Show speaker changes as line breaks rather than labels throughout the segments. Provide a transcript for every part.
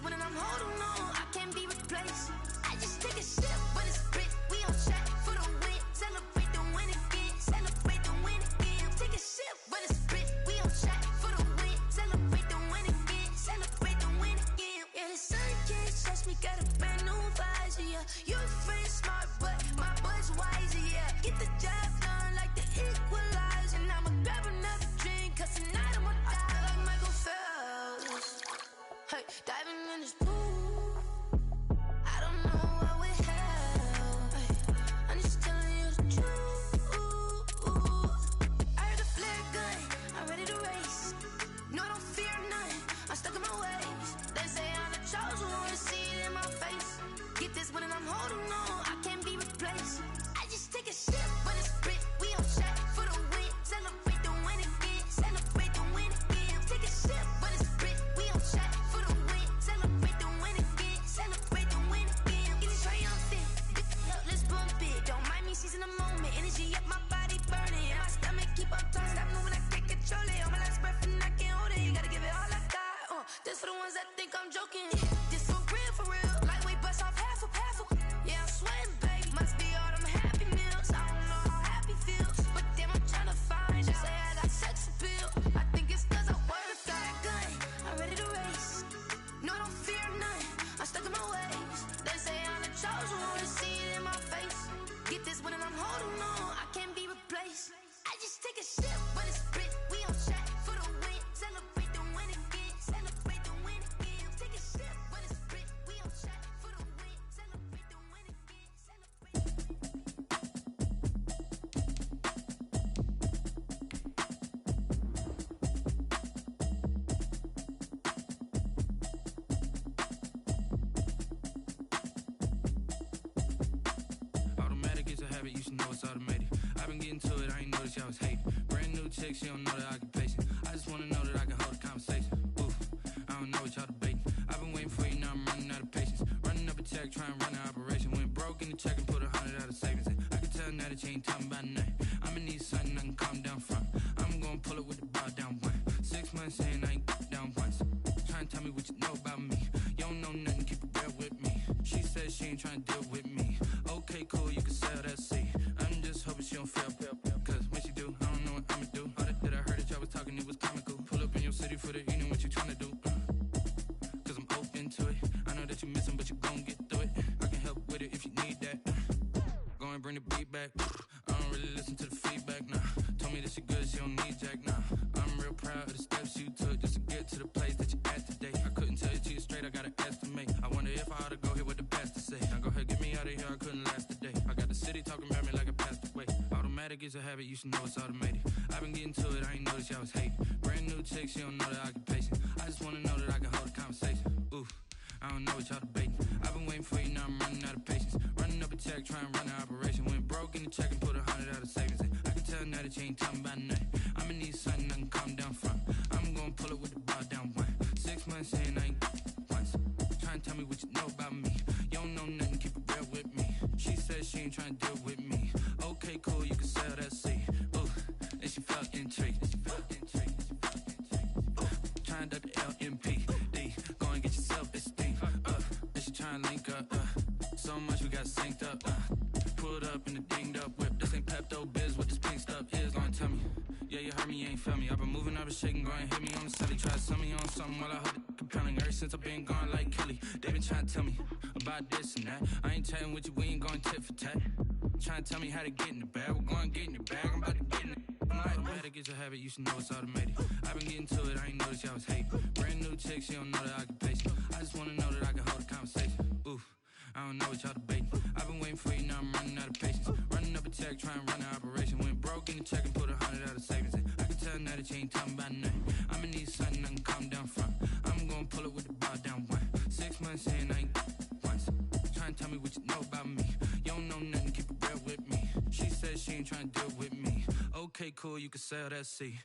when I'm holding on, I can't be replaced. I just take a sip when it's split. We on track for the win. Celebrate the win again. Celebrate the win again. Take a sip when it's split. We on track for the win. Celebrate the win again. Celebrate the win again. Yeah, the sun can't touch me. Got a brand new visor. Yeah, your friend smart, but my boy's wiser. Yeah, get the job done like the equalizer. And I'ma grab another drink, 'cause tonight I'ma die like Michael Phelps. Hey, diving in this pool. I don't know what we have. Hey, I'm just telling you the truth. I heard the flare gun, I'm ready to race. No, I don't fear nothing, I'm stuck in my ways. They say I'm the chosen one, see it in my face. Get this when I'm holding on, I can't be replaced. I just take a sip when it's split. We on track for the win. Celebrate the win again. Celebrate the win again. Take a sip when it's split. We on track for the win. Celebrate the win again. Celebrate the win again. Get it triumphant. Let's bump it. Don't mind me seizing the moment. Energy up, my body burning. And my stomach keep on turning. Stop moving, I can't control it. On my last breath and I can't hold it. You gotta give it all I got. This for the ones that think I'm joking. This for real, for real. Lightweight bust off half a. Yeah, I'm sweating, babe. Must be all them happy meals. I don't know how happy feels, but damn, I'm tryna find you. Say I got sex appeal. I think it's 'cause I wear the fire gun. I'm ready to race. No, I don't fear nothing. I'm stuck in my ways. They say I'm the chosen one, see it in my face. Get this when I'm holding on, I can't be replaced. I just take a sip when it's split. We on track for the win. Celebrate the win again. Celebrate the win again. Take a sip when it's split. We on track for the win. Celebrate the win again. Celebrate.
Automatic is a habit, you should know it's automated. I've been getting to it, I ain't noticed y'all was hating. Brand new chick, she don't know the occupation. I just wanna know that I can hold a conversation. Oof, I don't know what y'all debating. I've been waiting for you, now I'm running out of patience. Running up a check, trying to run an operation. Went broke in the check and put 100 out of savings in. I can tell now that you ain't talking about nothing. I'ma need something I can calm down from. I'm gonna pull it with the bow down one. 6 months saying I ain't down once. Trying to tell me what you know about me. You don't know nothing, keep it real with me. She says she ain't trying to deal with me. Okay, cool, you can sell that seat. I'm just hoping she don't fail. Cause when she do, I don't know what I'ma do. All that I heard that y'all was talking, it was comical. Pull up in your city for the evening, what you tryna do? Cause I'm open to it. I know that you missing, but you gon' get through it. I can help with it if you need that. Go and bring the beat back. I don't really listen to the feedback, nah. Told me that she good, she don't need Jack, nah. I'm real proud of the steps you took just to get to the place that you at today. I couldn't tell you to you straight, I gotta estimate. I wonder if I ought to go here with the best to say. Now go ahead, get me out of here, I couldn't last today. I got the city talking about me like I passed away. Automatic is a habit, you should know it's automated. I've been getting to it, I ain't noticed y'all was hating. Brand new chick, she don't know the occupation. I just wanna know that I can hold a conversation. Oof, I don't know what y'all debating. I've been waiting for you, now I'm running out of patience. Running up a check, trying to run an operation. Went broke in the check and put 100 out of savings in. I can tell now that you ain't talking about nothing. I'ma need something I can calm down from. I'm gonna pull it with the bow down one. 6 months saying I ain't once. Trying to tell me what you know about me. You don't know nothing, keep it real with me. She says she ain't trying to deal with me. Okay, cool, you can sell that seat. Ooh, and she felt intrigued. Trying to duck the LMP. D, go and get your self-esteem. And she trying to link up. So much we got synced up. Pulled up in the dinged up whip. This ain't Pepto-Biz, what this pink stuff is. Long tell me. Yeah, you heard me, you ain't felt me. I've been moving, I've been shaking, go and hit me on the celly. Try to sell me on something while I hold it compelling. Ever since I've been gone like Kelly, they been trying to tell me about this and that. I ain't chatting with you, we ain't going tit for tat. Trying to tell me how to get in the bag. We're going to get in the bag, I'm about to get in it. Automatic is a habit, you should know it's automated. I've been getting to it, I ain't noticed y'all was hating. Brand new chick, she don't know the occupation. I just wanna know that I can hold a conversation. Oof, I don't know what y'all debating. I've been waiting for you, now I'm running out of patience. Running up a check, trying to run an operation. Went broke in the check and put 100 out of savings in. I can tell now that you ain't talking about nothing. I'ma need something I can calm down from. I'm gonna pull it with the bow down one. 6 months saying I ain't once. Trying to tell me what you know about me. You don't know nothing, keep it real with me. She says she ain't trying to deal with me. Okay, cool, you can sell that seat.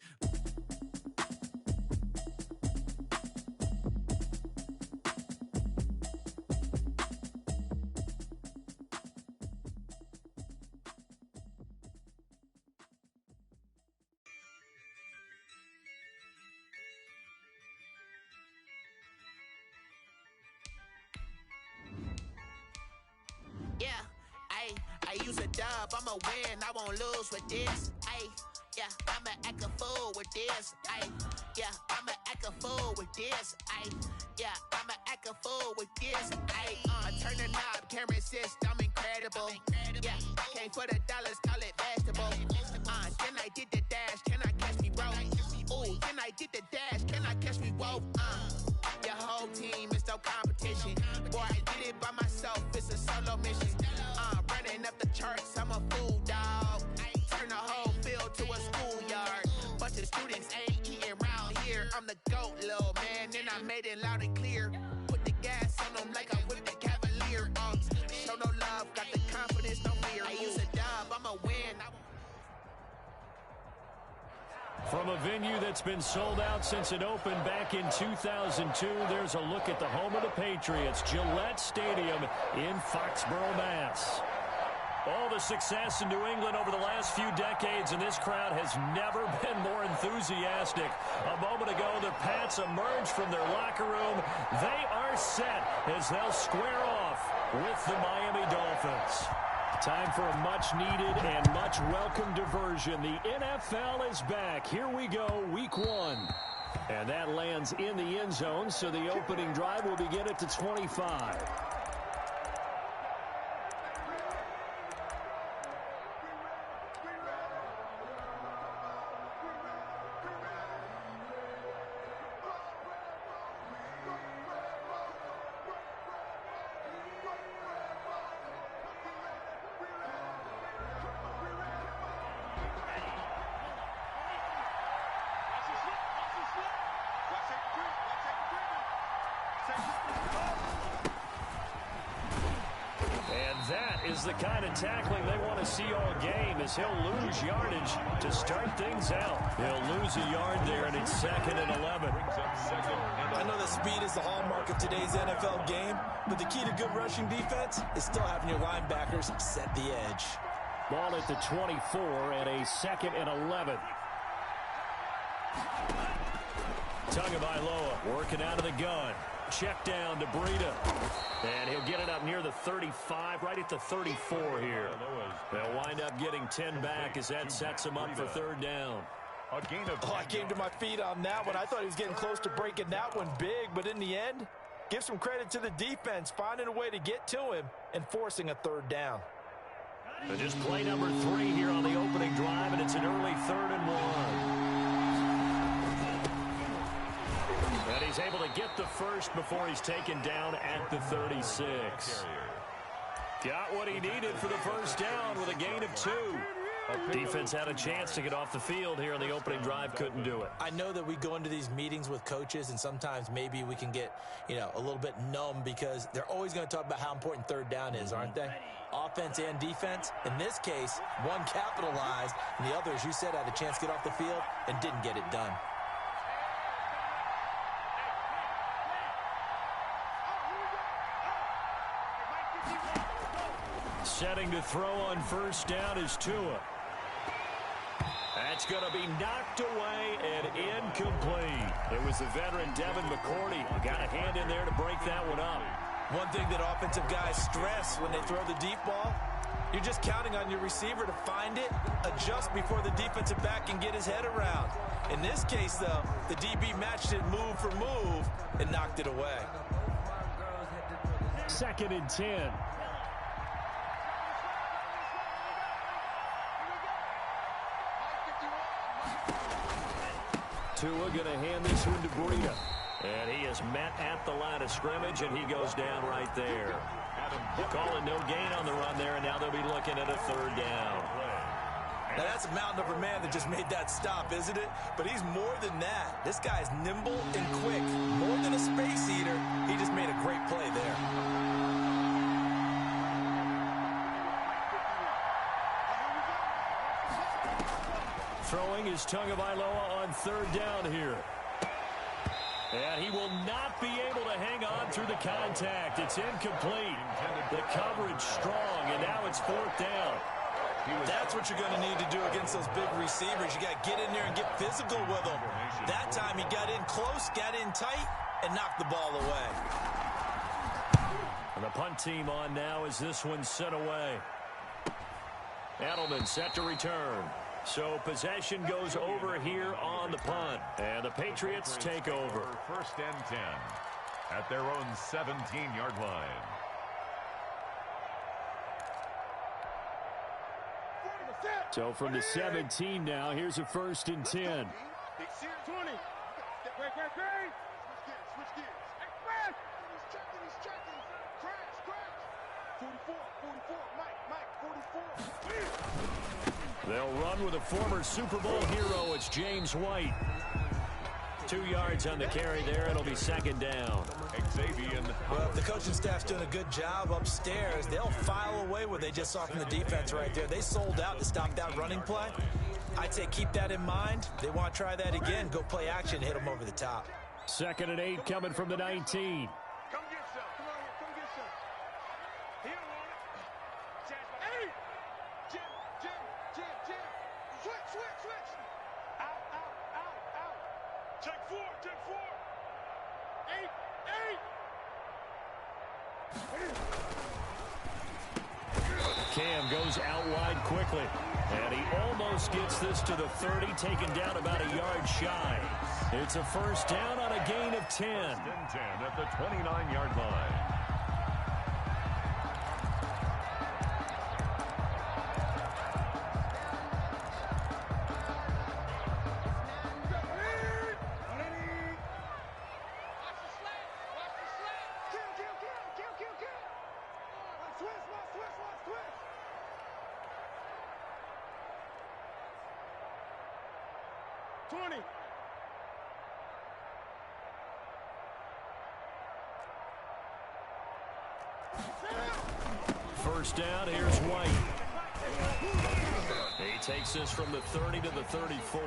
I use a dub, I'ma win, I won't lose with this. Ay, yeah, I'ma act a fool with this. Ay, yeah, I'ma act a fool with this. Ay, yeah, I'ma act a fool with this. Ay, I turn the knob, can't resist, I'm incredible. Yeah, came for the dollars, call it vegetable. Then I did the dash, can I catch me, bro? Ooh, then I did the dash, can I catch me, whoa? Your whole team is no competition. Boy, I did it by myself, it's a solo mission. Running up the charts, I'm a fool, dog. Turn the whole field to a schoolyard. Bunch of students ain't eating round here. I'm the GOAT, little man, and I made it loud and clear. Put the gas on them like I whipped the Cavalier. Show no love, got the confidence, no fear. I use a dub, I'ma win.
From a venue that's been sold out since it opened back in 2002, there's a look at the home of the Patriots, Gillette Stadium in Foxborough, Mass. All the success in New England over the last few decades, and this crowd has never been more enthusiastic. A moment ago, the Pats emerged from their locker room. They are set as they'll square off with the Miami Dolphins. Time for a much-needed and much-welcome diversion. The NFL is back. Here we go, week 1. And that lands in the end zone, so the opening drive will begin at the 25. Is the kind of tackling they want to see all game, as he'll lose yardage to start things out. He'll lose a yard there, and it's 2nd and 11.
I know that speed is the hallmark of today's NFL game, but the key to good rushing defense is still having your linebackers set the edge.
Ball at the 24 and a 2nd and 11. Tagovailoa working out of the gun. Check down to Breida. And he'll get it up near the 35, right at the 34 here. They'll wind up getting 10 back as that sets him up for 3rd down.
I came to my feet on that one. I thought he was getting close to breaking that one big, but in the end, give some credit to the defense, finding a way to get to him and forcing a 3rd down.
And just play number 3 here on the opening drive, and it's an early 3rd and 1. And he's able to get the first before he's taken down at the 36. Got what he needed for the first down with a gain of 2. Defense had a chance to get off the field here on the opening drive, couldn't do it.
I know that we go into these meetings with coaches, and sometimes maybe we can get, a little bit numb because they're always going to talk about how important 3rd down is, aren't they? Offense and defense. In this case, one capitalized, and the other, as you said, had a chance to get off the field and didn't get it done.
Setting to throw on first down is Tua. That's going to be knocked away and incomplete. It was the veteran Devin McCourty who got a hand in there to break that one up.
One thing that offensive guys stress when they throw the deep ball, you're just counting on your receiver to find it, adjust before the defensive back can get his head around. In this case, though, the DB matched it move for move and knocked it away.
2nd and 10. Tua going to hand this one to Breida. And he is met at the line of scrimmage, and he goes down right there. Calling no gain on the run there, and now they'll be looking at a 3rd down.
Now that's a mountain of a man that just made that stop, isn't it? But he's more than that. This guy's nimble and quick. More than a space eater, he just made a great play there.
Throwing is Tagovailoa on 3rd down here. And he will not be able to hang on through the contact. It's incomplete. The coverage strong, and now it's 4th down.
That's what you're going to need to do against those big receivers. You got to get in there and get physical with them. That time he got in close, got in tight, and knocked the ball away.
And the punt team on now as this one's sent away. Edelman set to return. So possession goes over here on the punt. And the Patriots take over.
First and 10 at their own 17-yard line.
So from the 17 now, here's a first and 10.
20. Great. Switch gears. Hey, man! He's checking. Crash. 44. Mike, 44.
They'll run with a former Super Bowl hero. It's James White. 2 yards on the carry there. It'll be second down.
Well, if the coaching staff's doing a good job upstairs, they'll file away what they just saw from the defense right there. They sold out to stop that running play. I'd say keep that in mind. They want to try that again. Go play action, hit them over the top.
2nd and 8 coming from the 19.
Come get some. Come on here. Come get some. He don't want it. Hey! Jim. Switch. Out. Check four. 8.
Cam goes out wide quickly. And he almost gets this to the 30, taken down about a yard shy. It's a first down on a gain of 10.
First and 10 at the 29-yard line.
First down, here's White. He takes this from the 30 to the 34.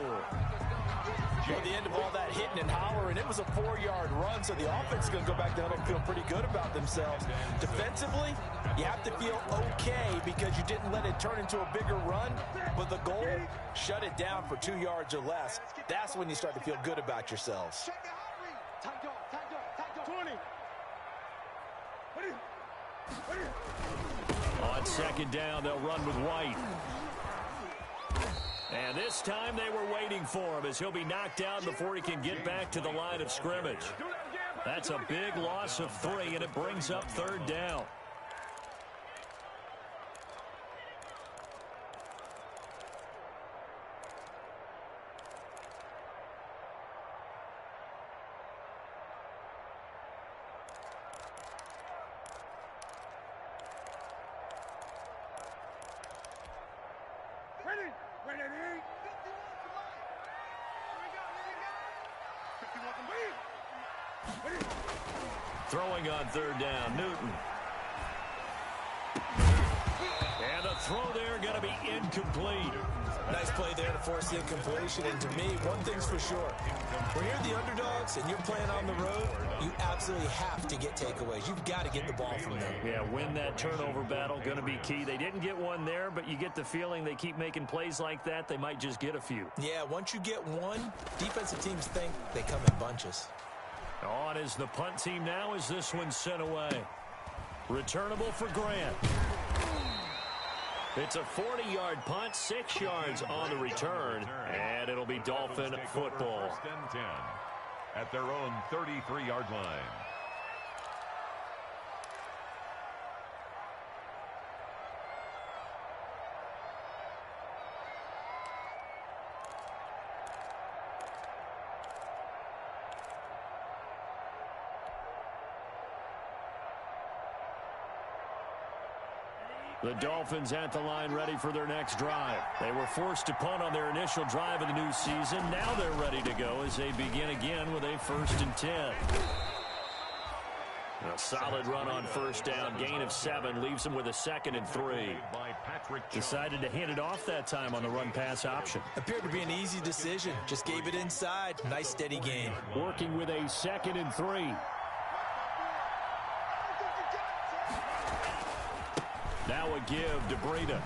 At the end of all that hitting and hollering, it was a 4-yard run, so the offense is going to go back down and feel pretty good about themselves. Defensively, you have to feel okay because you didn't let it turn into a bigger run, but the goal, shut it down for 2 yards or less. That's when you start to feel good about yourselves.
20.
On second down, they'll run with White. And this time they were waiting for him as he'll be knocked down before he can get back to the line of scrimmage. That's a big loss of 3, and it brings up third down. Throwing on third down, Newton. And the throw there going to be incomplete.
Nice play there to force the incompletion. And to me, one thing's for sure. When you're the underdogs and you're playing on the road, you absolutely have to get takeaways. You've got to get the ball from them.
Yeah, win that turnover battle, going to be key. They didn't get one there, but you get the feeling they keep making plays like that, they might just get a few.
Yeah, once you get one, defensive teams think they come in bunches.
On is the punt team now as this one's sent away. Returnable for Grant. It's a 40-yard punt, 6 yards on the return, and it'll be Dolphin football.
First and 10 at their own 33-yard line.
The Dolphins at the line ready for their next drive. They were forced to punt on their initial drive of the new season. Now they're ready to go as they begin again with a 1st and 10. A solid run on first down. Gain of 7 leaves them with a 2nd and 3. Decided to hand it off that time on the run-pass option.
Appeared to be an easy decision. Just gave it inside. Nice steady gain.
Working with a 2nd and 3. Now a give to Breida.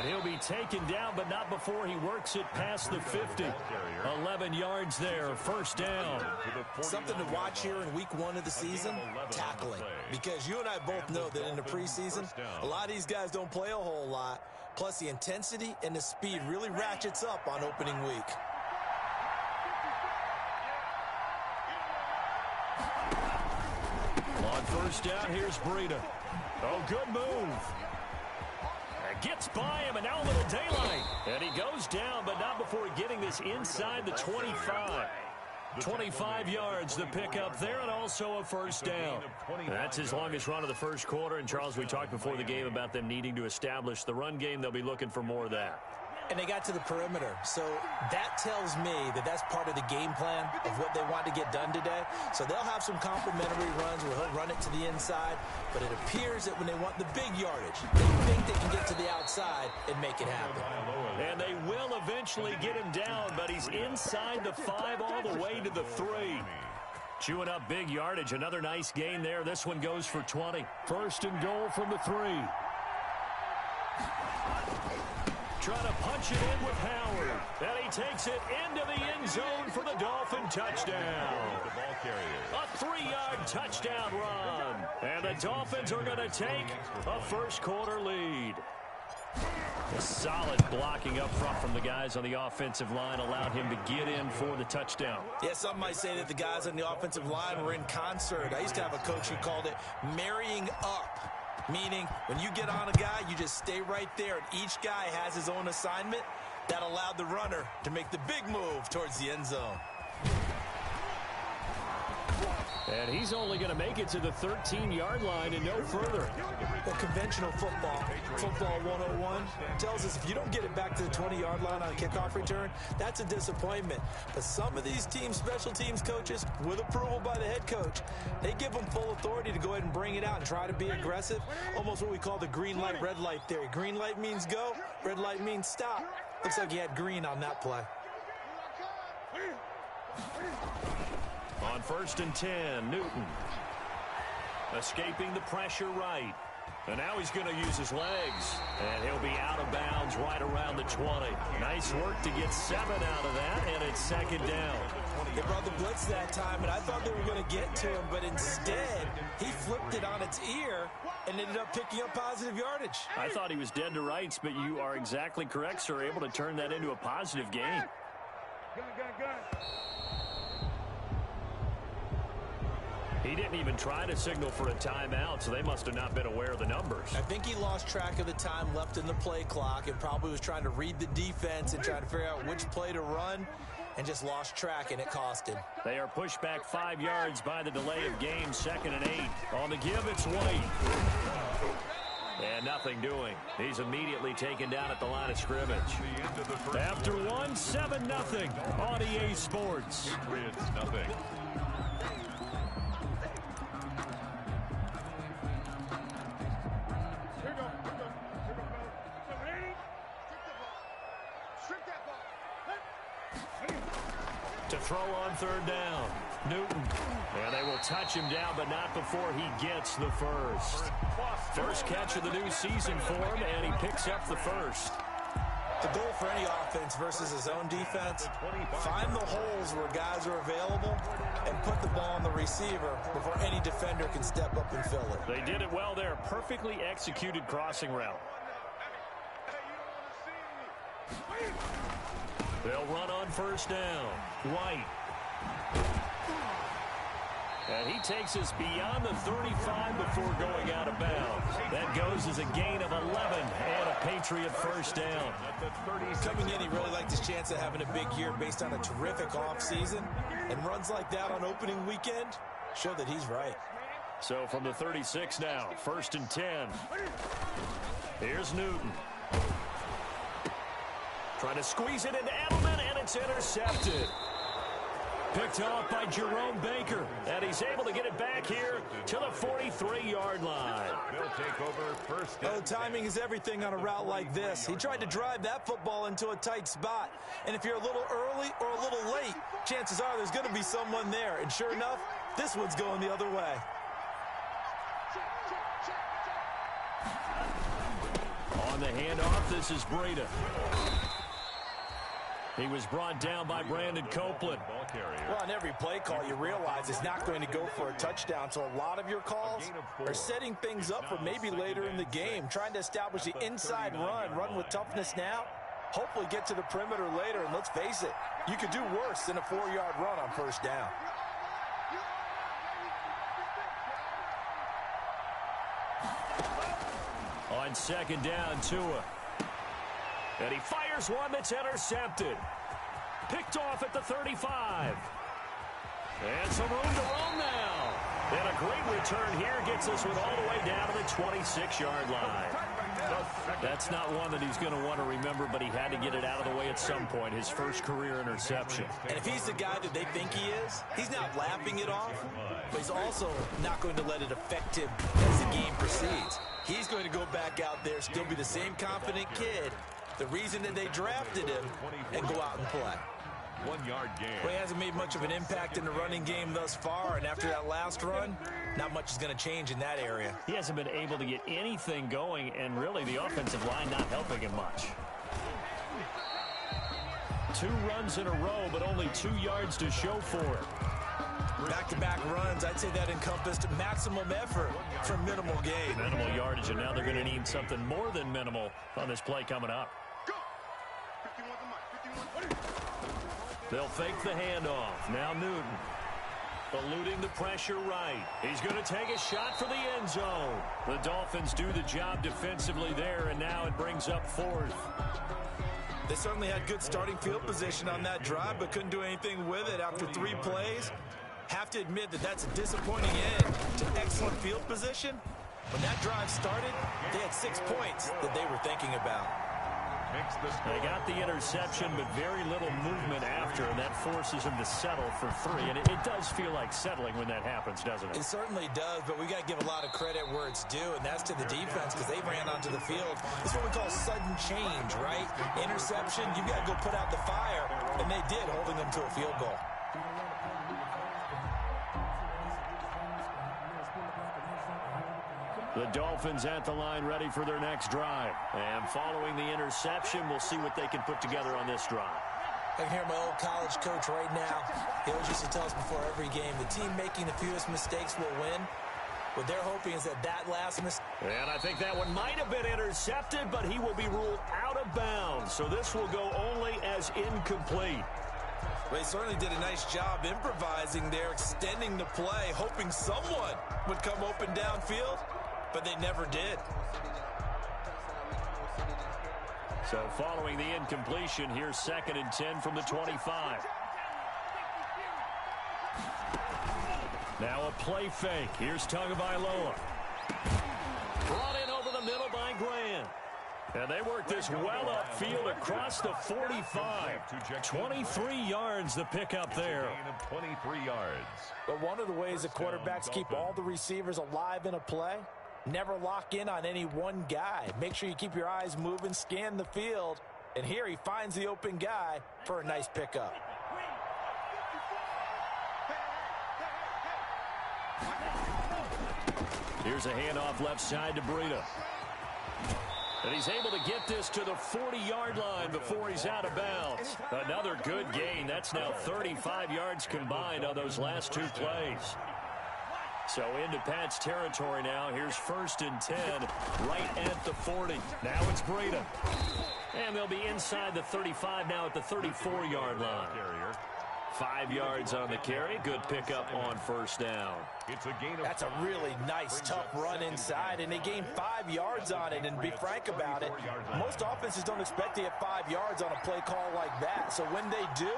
And he'll be taken down, but not before he works it past the 50. 11 yards there, first down.
Something to watch here in week 1 of the season, tackling. Because you and I both know that in the preseason, a lot of these guys don't play a whole lot. Plus, the intensity and the speed really ratchets up on opening week.
On first down, here's Breida. Oh, good move. Gets by him, and now a little daylight. And he goes down, but not before getting this inside the 25. 25 yards the pickup there, and also a first down. That's his longest run of the first quarter. And, Charles, we talked before the game about them needing to establish the run game. They'll be looking for more of that.
And they got to the perimeter. So that tells me that that's part of the game plan of what they want to get done today. So they'll have some complimentary runs where he'll run it to the inside. But it appears that when they want the big yardage, they think they can get to the outside and make it happen.
And they will eventually get him down, but he's inside the 5 all the way to the 3. Chewing up big yardage. Another nice gain there. This one goes for 20. First and goal from the 3. Trying to punch it in with Howard. And he takes it into the end zone for the Dolphin touchdown. A 3-yard touchdown run. And the Dolphins are going to take a first quarter lead. A solid blocking up front from the guys on the offensive line allowed him to get in for the touchdown.
Yeah, some might say that the guys on the offensive line were in concert. I used to have a coach who called it marrying up. Meaning, when you get on a guy, you just stay right there, and each guy has his own assignment. That allowed the runner to make the big move towards the end zone.
And he's only going to make it to the 13-yard line and no further.
Well, conventional football 101, tells us if you don't get it back to the 20-yard line on a kickoff return, that's a disappointment. But some of these team special teams coaches, with approval by the head coach, they give them full authority to go ahead and bring it out and try to be aggressive. Almost what we call the green light, red light theory. Green light means go, red light means stop. Looks like he had green on that play.
On first and 10, Newton. Escaping the pressure right. And now he's going to use his legs. And he'll be out of bounds right around the 20. Nice work to get 7 out of that, and it's second down.
They brought the blitz that time, and I thought they were going to get to him, but instead, he flipped it on its ear and ended up picking up positive yardage.
I thought he was dead to rights, but you are exactly correct, sir. Able to turn that into a positive gain. He didn't even try to signal for a timeout, so they must have not been aware of the numbers.
I think he lost track of the time left in the play clock and probably was trying to read the defense and trying to figure out which play to run and just lost track, and it cost him.
They are pushed back 5 yards by the delay of game, 2nd and 8. On the give, it's White. And nothing doing. He's immediately taken down at the line of scrimmage. After one, 7-0 on EA Sports.
Patriots, nothing.
To throw on third down, Newton. And they will touch him down, but not before he gets the first. First catch of the new season for him, and he picks up the first.
The goal for any offense versus his own defense, find the holes where guys are available and put the ball on the receiver before any defender can step up and fill it.
They did it well there. Perfectly executed crossing route. They'll run on first down. White. And he takes us beyond the 35 before going out of bounds. That goes as a gain of 11 and a Patriot first down.
Coming in, he really liked his chance of having a big year based on a terrific offseason. And runs like that on opening weekend show that he's right.
So from the 36 now, 1st and 10. Here's Newton. Trying to squeeze it into Edelman, and it's intercepted. Picked off by Jerome Baker, and he's able to get it back here to the 43-yard line.
They'll take over first.
Oh, timing is everything on a route like this. He tried to drive that football into a tight spot. And if you're a little early or a little late, chances are there's going to be someone there. And sure enough, this one's going the other way.
On the handoff. This is Breida. He was brought down by Brandon Copeland.
Well, on every play call, you realize it's not going to go for a touchdown. So a lot of your calls are setting things up for maybe later in the game, trying to establish the inside run with toughness now, hopefully get to the perimeter later. And let's face it, you could do worse than a 4-yard run on first down.
On second down, Tua. And he fires one that's intercepted. Picked off at the 35. And some room to roam now. And a great return here gets this one all the way down to the 26-yard line. That's not one that he's going to want to remember, but he had to get it out of the way at some point, his first career interception.
And if he's the guy that they think he is, he's not laughing it off, but he's also not going to let it affect him as the game proceeds. He's going to go back out there, still be the same confident kid, the reason that they drafted him, and go out and play.
1-yard gain.
Well, he hasn't made much of an impact in the running game thus far, and after that last run, not much is going to change in that area.
He hasn't been able to get anything going, and really the offensive line not helping him much. 2 runs in a row, but only 2 yards to show for it.
Back-to-back runs, I'd say that encompassed maximum effort for minimal gain.
Minimal yardage, and now they're going to need something more than minimal on this play coming up. They'll fake the handoff. Now Newton. Eluding the pressure right. He's going to take a shot for the end zone. The Dolphins do the job defensively there, and now it brings up 4th.
They certainly had good starting field position on that drive, but couldn't do anything with it after 3 plays. Have to admit that that's a disappointing end to excellent field position. When that drive started, they had 6 points that they were thinking about.
They got the interception, but very little movement after, and that forces them to settle for 3. And it does feel like settling when that happens, doesn't it?
It certainly does, but we got to give a lot of credit where it's due, and that's to the defense, because they ran onto the field. It's what we call sudden change, right? Interception, you got to go put out the fire, and they did, holding them to a field goal.
The Dolphins at the line ready for their next drive. And following the interception, we'll see what they can put together on this drive.
I can hear my old college coach right now. He always used to tell us before every game, the team making the fewest mistakes will win. What they're hoping is that last mistake.
And I think that one might have been intercepted, but he will be ruled out of bounds. So this will go only as incomplete.
Well, he certainly did a nice job improvising there, extending the play, hoping someone would come open downfield. But they never did.
So following the incompletion, here's 2nd and 10 from the 25. Now a play fake. Here's Tagovailoa. Brought in over the middle by Grant. And they work this well upfield across the 45. 23 yards the pickup there.
23 yards.
But one of the ways the quarterbacks keep all the receivers alive in a play, never lock in on any one guy. Make sure you keep your eyes moving, scan the field. And here he finds the open guy for a nice pickup.
Here's a handoff left side to Breida. And he's able to get this to the 40-yard line before he's out of bounds. Another good gain. That's now 35 yards combined on those last 2 plays. So into Pat's territory now. Here's 1st and 10 right at the 40. Now it's Breida. And they'll be inside the 35 now at the 34-yard line. 5 yards on the carry. Good pickup on 1st down.
It's a gain of
That's a really nice, tough run inside, and they gained 5 yards on it. And be frank about it, most offenses don't expect to get 5 yards on a play call like that. So when they do,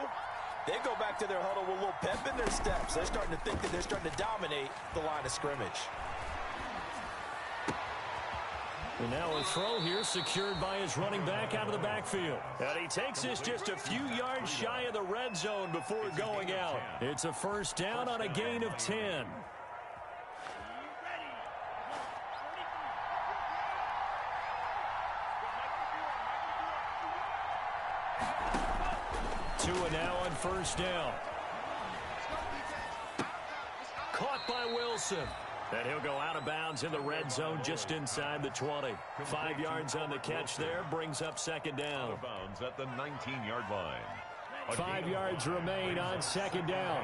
they go back to their huddle with a little pep in their steps. They're starting to think that they're starting to dominate the line of scrimmage.
And now a throw here secured by his running back out of the backfield. And he takes this just a few yards shy of the red zone before going out. It's a 1st down on a gain of 10. Tua now on 1st down. Caught by Wilson. And he'll go out of bounds in the red zone just inside the 20. 5 yards on the catch there, brings up second down.
Out of bounds at the 19-yard line.
5 yards remain on second down.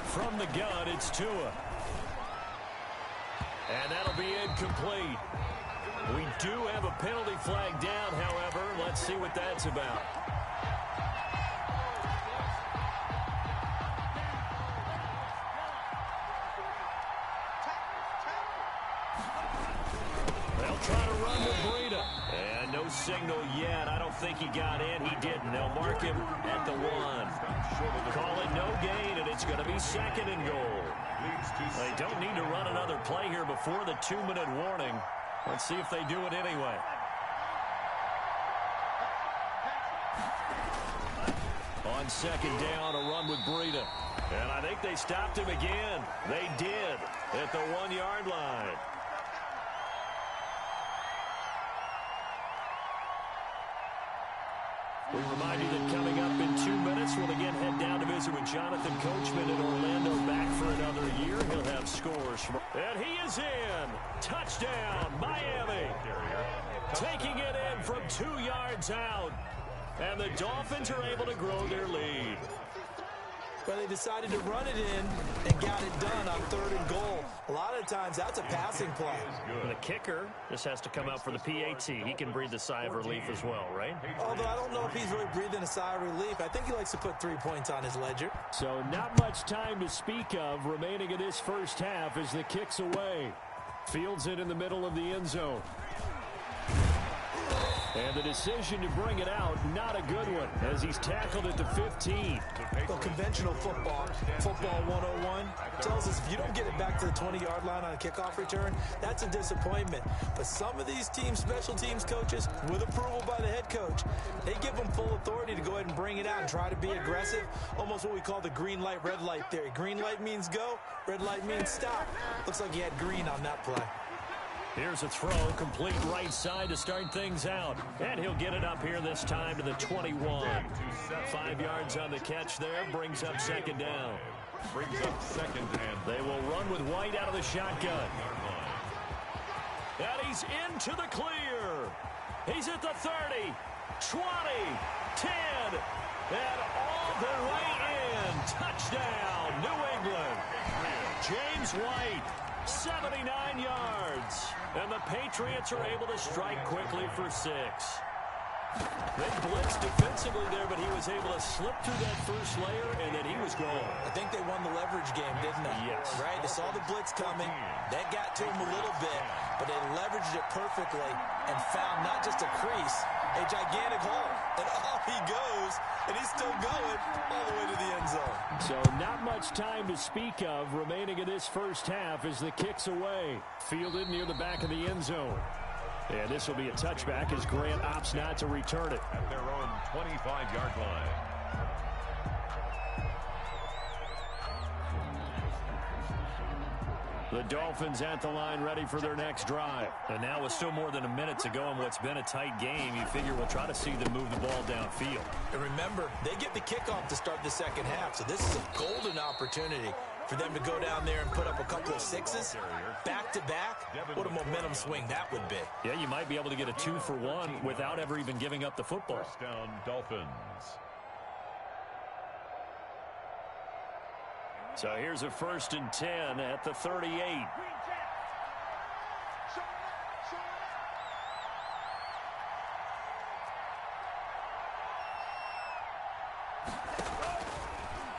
From the gun, it's Tua. And that'll be incomplete. We do have a penalty flag down, however. Let's see what that's about. They'll try to run with Breida. And no signal yet. I don't think he got in. He didn't. They'll mark him at the 1. Call it no gain, and it's going to be second and goal. They don't need to run another play here before the 2-minute warning. Let's see if they do it anyway. On second down, a run with Breida. And I think they stopped him again. They did at the 1-yard line. We remind you that coming up in 2 minutes, we'll again head down to visit with Jonathan Coachman in Orlando, back for another year. He'll have scores. And he is in. Touchdown, Miami. Taking it in from 2 yards out. And the Dolphins are able to grow their lead.
Well, they decided to run it in and got it done on 3rd and goal. A lot of times, that's a passing play.
The kicker just has to come out for the PAT. He can breathe a sigh of relief as well, right?
Although I don't know if he's really breathing a sigh of relief. I think he likes to put 3 points on his ledger.
So not much time to speak of remaining in this first half as the kick's away. Fields it in the middle of the end zone. And the decision to bring it out, not a good one, as he's tackled at the 15.
Well, conventional football 101, tells us if you don't get it back to the 20-yard line on a kickoff return, that's a disappointment. But some of these special teams coaches, with approval by the head coach, they give them full authority to go ahead and bring it out and try to be aggressive, almost what we call the green light, red light theory. Green light means go, red light means stop. Looks like he had green on that play.
Here's a throw, complete right side to start things out. And he'll get it up here this time to the 21. 5 yards on the catch there, brings up second down.
Brings up second and
they will run with White out of the shotgun. And he's into the clear. He's at the 30, 20, 10, and all the way in. Touchdown, New England. James White. 79 yards. And the Patriots are able to strike quickly for 6. They blitzed defensively there, but he was able to slip through that first layer, and then he was gone.
I think they won the leverage game, didn't they?
Yes.
Right? They saw the blitz coming. That got to him a little bit, but they leveraged it perfectly and found not just a crease, a gigantic hole. And off he goes, and he's still going all the way to the end zone.
So not much time to speak of remaining in this first half as the kick's away. Fielded near the back of the end zone. And this will be a touchback as Grant opts not to return it.
at their own 25-yard line.
The Dolphins at the line ready for their next drive. And now with still more than a minute to go in what's been a tight game, you figure we'll try to see them move the ball downfield.
And remember, they get the kickoff to start the second half, so this is a golden opportunity for them to go down there and put up a couple of sixes back-to-back. What a momentum swing that would be.
Yeah, you might be able to get a 2-for-1 without ever even giving up the football.
First down, Dolphins.
So here's a 1st and 10 at the 38.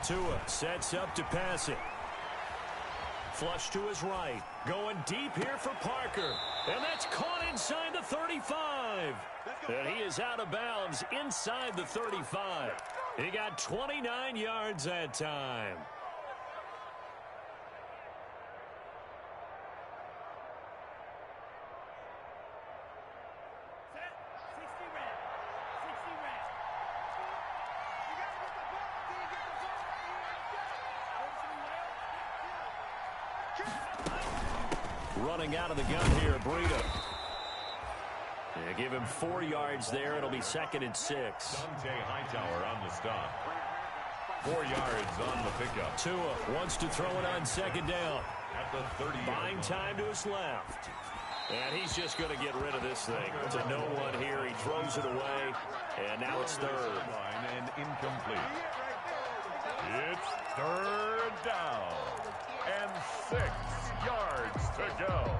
Tua sets up to pass it. Flush to his right. Going deep here for Parker. And that's caught inside the 35. And he is out of bounds inside the 35. He got 29 yards that time. Running out of the gun here, Breida. Yeah, give him 4 yards there. It'll be 2nd and 6.
Dante Hightower on the stop. 4 yards on the pickup.
Tua wants to throw it on second down.
At the 30.
Buying time to his left. And he's just going to get rid of this thing. It's a no one here. He throws it away. And now it's third.
Line and incomplete. It's third down. And 6 yards to go.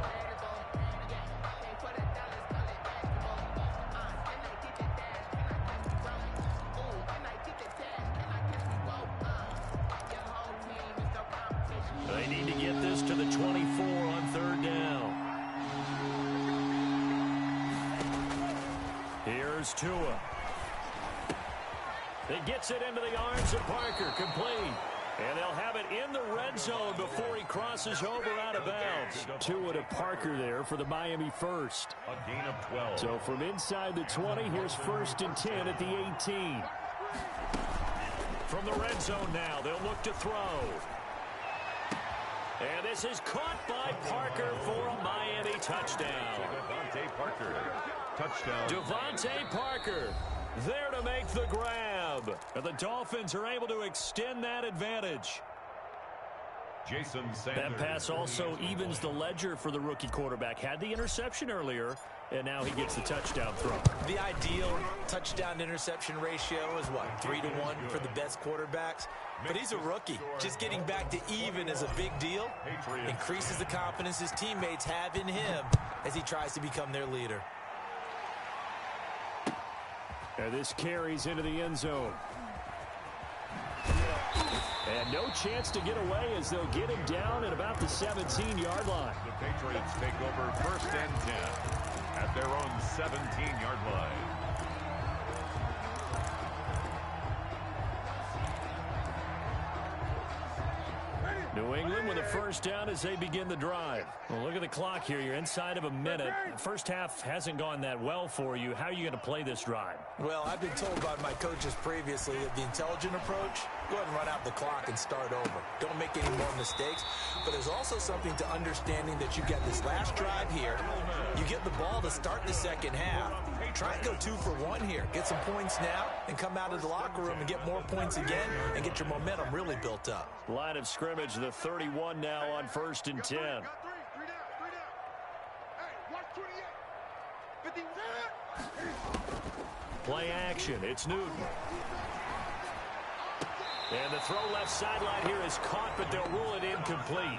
They need to get this to the 24 on third down. Here's Tua. He gets it into the arms of Parker, complete. And they'll have it in the red zone before he crosses over out of bounds. Tua to Parker there for the Miami first.
A gain of 12.
So from inside the 20, here's 1st and 10 at the 18. From the red zone now, they'll look to throw. And this is caught by Parker for a Miami touchdown.
Devontae Parker. Touchdown.
Devontae Parker there to make the grab. And the Dolphins are able to extend that advantage.
Jason Sanders.
That pass also evens the ledger for the rookie quarterback. Had the interception earlier, and now he gets the touchdown throw.
The ideal touchdown-interception ratio is, what, 3-to-1 for the best quarterbacks? But he's a rookie. Just getting back to even is a big deal. Increases the confidence his teammates have in him as he tries to become their leader.
And this carries into the end zone. And no chance to get away as they'll get him down at about the 17-yard line.
The Patriots take over 1st and 10 at their own 17-yard line.
New England with a first down as they begin the drive. Well, look at the clock here. You're inside of a minute. The first half hasn't gone that well for you. How are you going to play this drive?
Well, I've been told by my coaches previously that the intelligent approach, go ahead and run out the clock and start over. Don't make any more mistakes. But there's also something to understanding that you get this last drive here. You get the ball to start the second half. Try and go 2 for 1 here. Get some points now and come out of the locker room and get more points again and get your momentum really built up.
Line of scrimmage, the 31 now on 1st and 10.
Three down. Hey, watch 28. 50.
Play action. It's Newton. And the throw left sideline here is caught, but they'll rule it incomplete.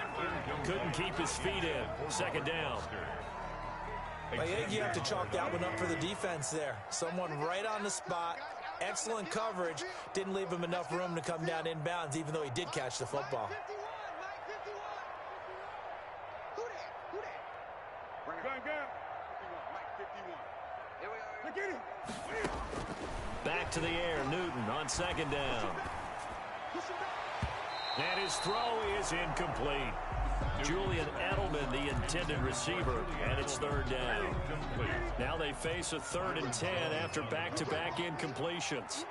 Couldn't keep his feet in. Second down.
I think you have to chalk that one up for the defense there. Someone right on the spot. Excellent coverage. Didn't leave him enough room to come down inbounds, even though he did catch the football.
Back to the air, Newton on second down. And his throw is incomplete. Julian Edelman, the intended receiver, and it's third down. Now they face a 3rd and 10 after back-to-back incompletions.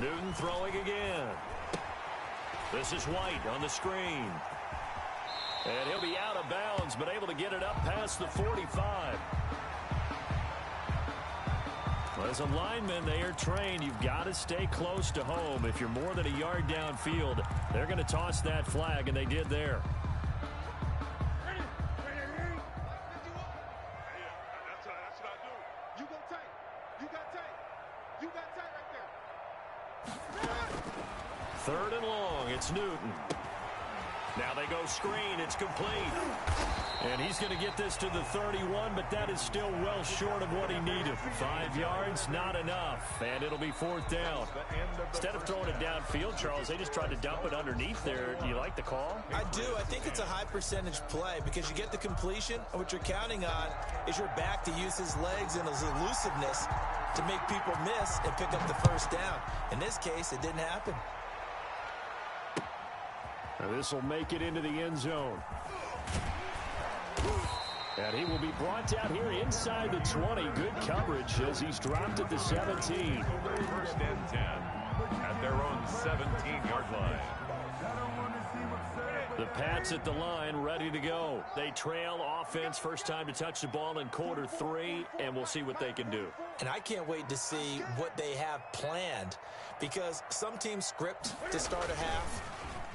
Newton throwing again. This is White on the screen. And he'll be out of bounds, but able to get it up past the 45. Well, as a lineman, they are trained. You've got to stay close to home. If you're more than a yard downfield, they're going to toss that flag, and they did there.
That's what I do. You go tight. You got tight. You got tight right there.
3rd and long. It's Newton. Now they go screen. It's complete. And he's going to get this to the 31, but that is still well short of what he needed. 5 yards, not enough. And it'll be 4th down. Instead of throwing it downfield, Charles, they just tried to dump it underneath there. Do you like the call?
I do. I think it's a high percentage play because you get the completion, and what you're counting on is your back to use his legs and his elusiveness to make people miss and pick up the first down. In this case, it didn't happen.
Now this will make it into the end zone. And he will be brought down here inside the 20. Good coverage as he's dropped at the 17.
1st and 10. at their own 17-yard line.
The Pats at the line, ready to go. They trail offense, first time to touch the ball in quarter 3, and we'll see what they can do.
And I can't wait to see what they have planned, because some teams script to start a half.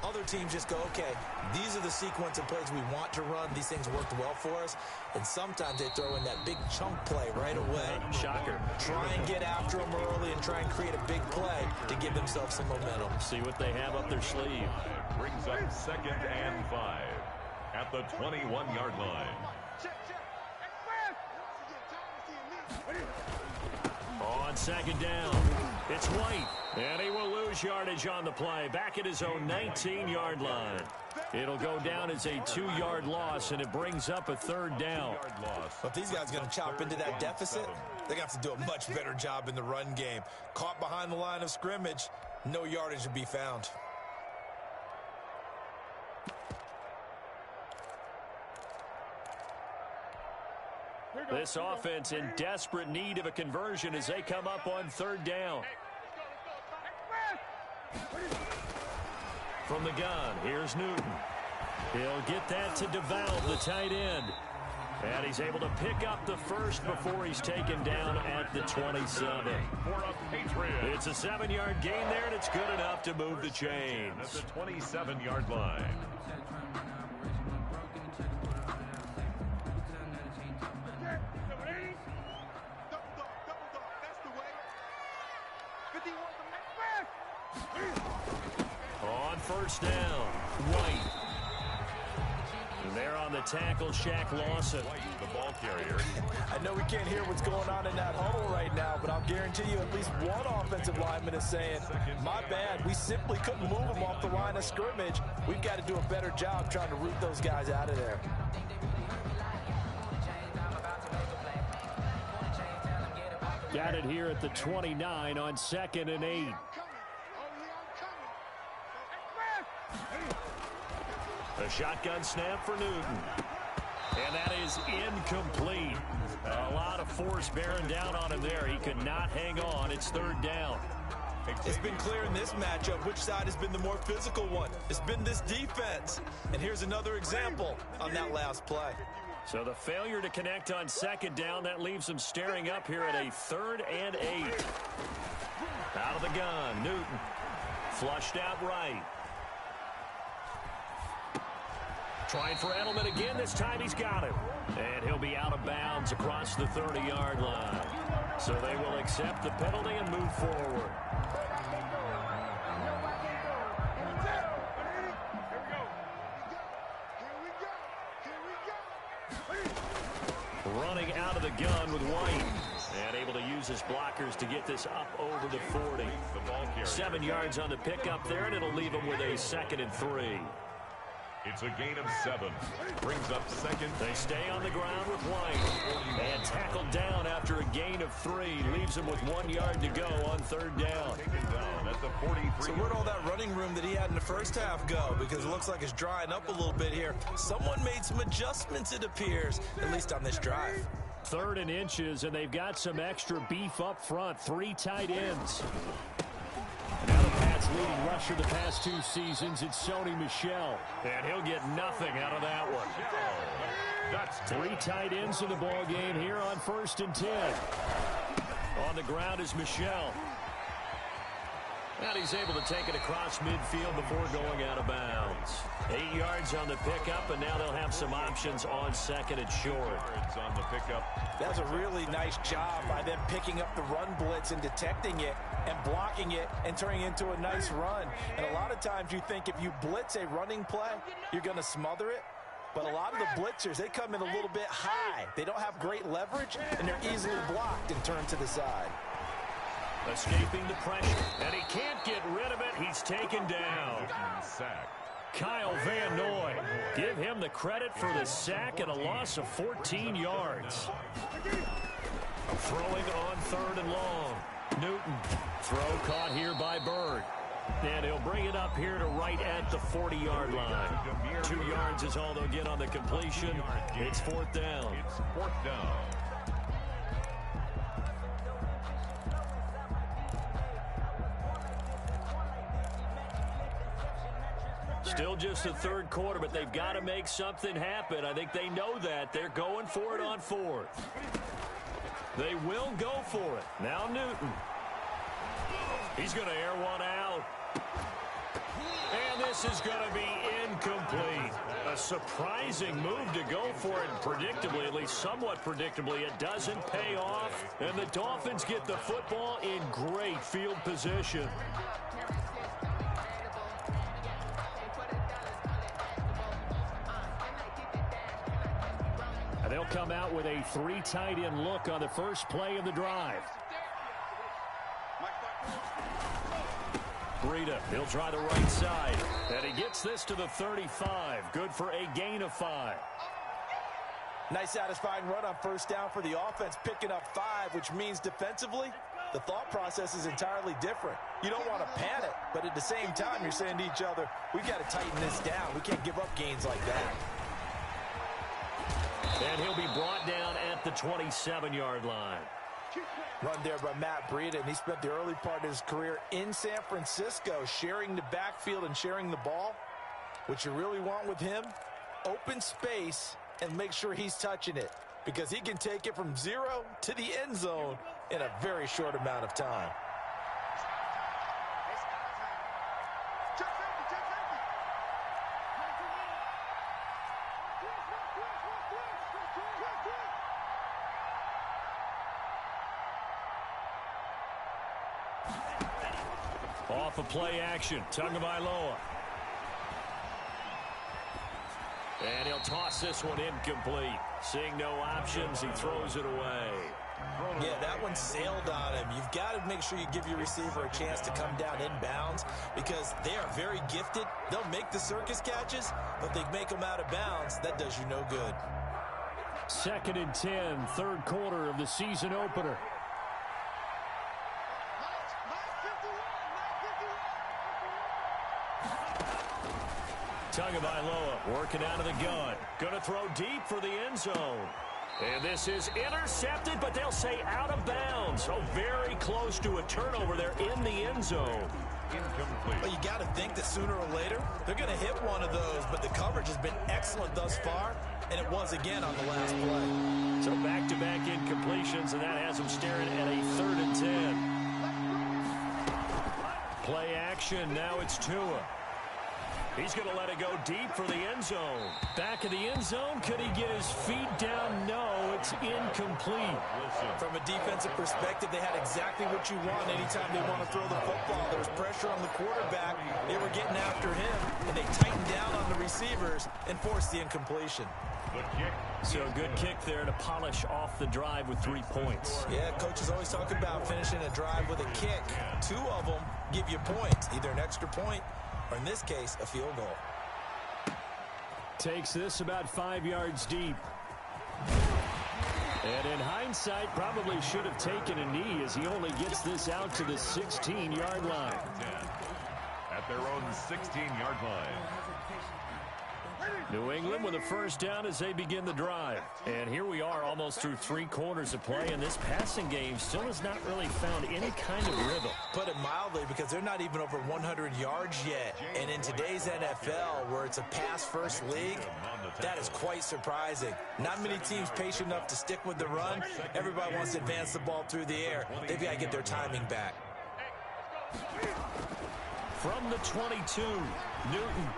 Other teams just go, okay, these are the sequence of plays we want to run. These things worked well for us. And sometimes they throw in that big chunk play right away.
Shocker.
Try and get after them early and try and create a big play to give themselves some momentum.
See what they have up their sleeve.
Brings up 2nd and 5 at the 21-yard line.
On 2nd down, it's White, and he will lose yardage on the play, back at his own 19-yard line. It'll go down as a 2-yard loss, and it brings up a 3rd down.
But these guys are going to chop into that deficit. They're going to have to do a much better job in the run game. Caught behind the line of scrimmage, no yardage to be found.
This offense in desperate need of a conversion as they come up on 3rd down. From the gun, here's Newton. He'll get that to DeValve, the tight end. And he's able to pick up the first before he's taken down at the 27. It's a 7-yard gain there, and it's good enough to move the chains.
At the 27-yard line.
On 1st down, White. And they're on the tackle, Shaq Lawson.
White, the ball carrier.
I know we can't hear what's going on in that huddle right now, but I'll guarantee you at least one offensive lineman is saying, my bad, we simply couldn't move them off the line of scrimmage. We've got to do a better job trying to root those guys out of there.
Got it here at the 29 on 2nd and 8. A shotgun snap for Newton. And that is incomplete. A lot of force bearing down on him there. He could not hang on. It's 3rd down.
It's been clear in this matchup which side has been the more physical one. It's been this defense. And here's another example on that last play.
So the failure to connect on 2nd down, that leaves them staring up here at a 3rd and 8. Out of the gun, Newton. Flushed out right. Trying for Edelman again. This time he's got it. And he'll be out of bounds across the 30-yard line. So they will accept the penalty and move forward. Running out of the gun with White. And able to use his blockers to get this up over the 40. 7 yards on the pickup there, and it'll leave him with a 2nd and 3.
It's a gain of 7. Brings up 2nd.
They stay on the ground with White. And tackled down after a gain of 3. Leaves him with 1 yard to go on 3rd down.
Down at the 43.
So where'd all that running room that he had in the first half go? Because it looks like it's drying up a little bit here. Someone made some adjustments, it appears, at least on this drive.
3rd and inches, and they've got some extra beef up front. 3 tight ends. Now the Pats' leading rusher the past 2 seasons, it's Sony Michel. And he'll get nothing out of that one.
That's
3 tight ends in the ball game here on 1st and 10. On the ground is Michel. And he's able to take it across midfield before going out of bounds. 8 yards on the pickup, and now they'll have some options on 2nd and short.
on the pickup.
That's a really nice job by them picking up the run blitz and detecting it and blocking it and turning it into a nice run. And a lot of times you think if you blitz a running play, you're going to smother it. But a lot of the blitzers, they come in a little bit high. They don't have great leverage, and they're easily blocked and turned to the side.
Escaping the pressure, and he can't get rid of it. He's taken down.
Sack.
Kyle Van Noy. Give him the credit for the sack and a loss of 14 yards. Throwing on 3rd and long. Newton. Throw caught here by Bird. And he'll bring it up here to right at the 40-yard line. 2 yards is all they'll get on the completion. It's 4th down.
It's 4th down.
Still just the third quarter, but they've got to make something happen. I think they know that. They're going for it on fourth. They will go for it. Now Newton. He's going to air one out. And this is going to be incomplete. A surprising move to go for it. Predictably, at least somewhat predictably, it doesn't pay off. And the Dolphins get the football in great field position. And they'll come out with a three tight end look on the first play of the drive. Breida, he'll try the right side. And he gets this to the 35. Good for a gain of 5.
Nice satisfying run on first down for the offense, picking up 5, which means defensively, the thought process is entirely different. You don't want to panic, but at the same time, you're saying to each other, we've got to tighten this down. We can't give up gains like that.
And he'll be brought down at the 27-yard line.
Run there by Matt Breida, and he spent the early part of his career in San Francisco sharing the backfield and sharing the ball. What you really want with him, open space and make sure he's touching it, because he can take it from 0 to the end zone in a very short amount of time.
Off of play action, Tagovailoa. And he'll toss this one incomplete. Seeing no options, he throws it away.
Yeah, that one sailed on him. You've got to make sure you give your receiver a chance to come down inbounds, because they are very gifted. They'll make the circus catches, but they make them out of bounds. That does you no good.
2nd and 10, third quarter of the season opener. Tagovailoa working out of the gun. Going to throw deep for the end zone. And this is intercepted, but they'll say out of bounds. So very close to a turnover there in the end zone.
Well, you got to think that sooner or later, they're going to hit one of those, but the coverage has been excellent thus far, and it was again on the last play.
So back-to-back incompletions, and that has them staring at a 3rd and 10. Play action, now it's Tua. He's going to let it go deep for the end zone. Back of the end zone, could he get his feet down? No, it's incomplete.
From a defensive perspective, they had exactly what you want anytime they want to throw the football. There was pressure on the quarterback. They were getting after him, and they tightened down on the receivers and forced the incompletion.
Good kick.
So a good kick there to polish off the drive with 3 points.
Yeah, coaches always talk about finishing a drive with a kick. 2 of them give you points, either an extra point or in this case, a field goal.
Takes this about 5 yards deep. And in hindsight, probably should have taken a knee as he only gets this out to the 16-yard line.
At their own 16-yard line.
New England with a first down as they begin the drive. And here we are almost through 3 quarters of play, and this passing game still has not really found any kind of rhythm.
Put it mildly, because they're not even over 100 yards yet. And in today's NFL, where it's a pass-first league, that is quite surprising. Not many teams patient enough to stick with the run. Everybody wants to advance the ball through the air. They've got to get their timing back.
From the 22, Newton.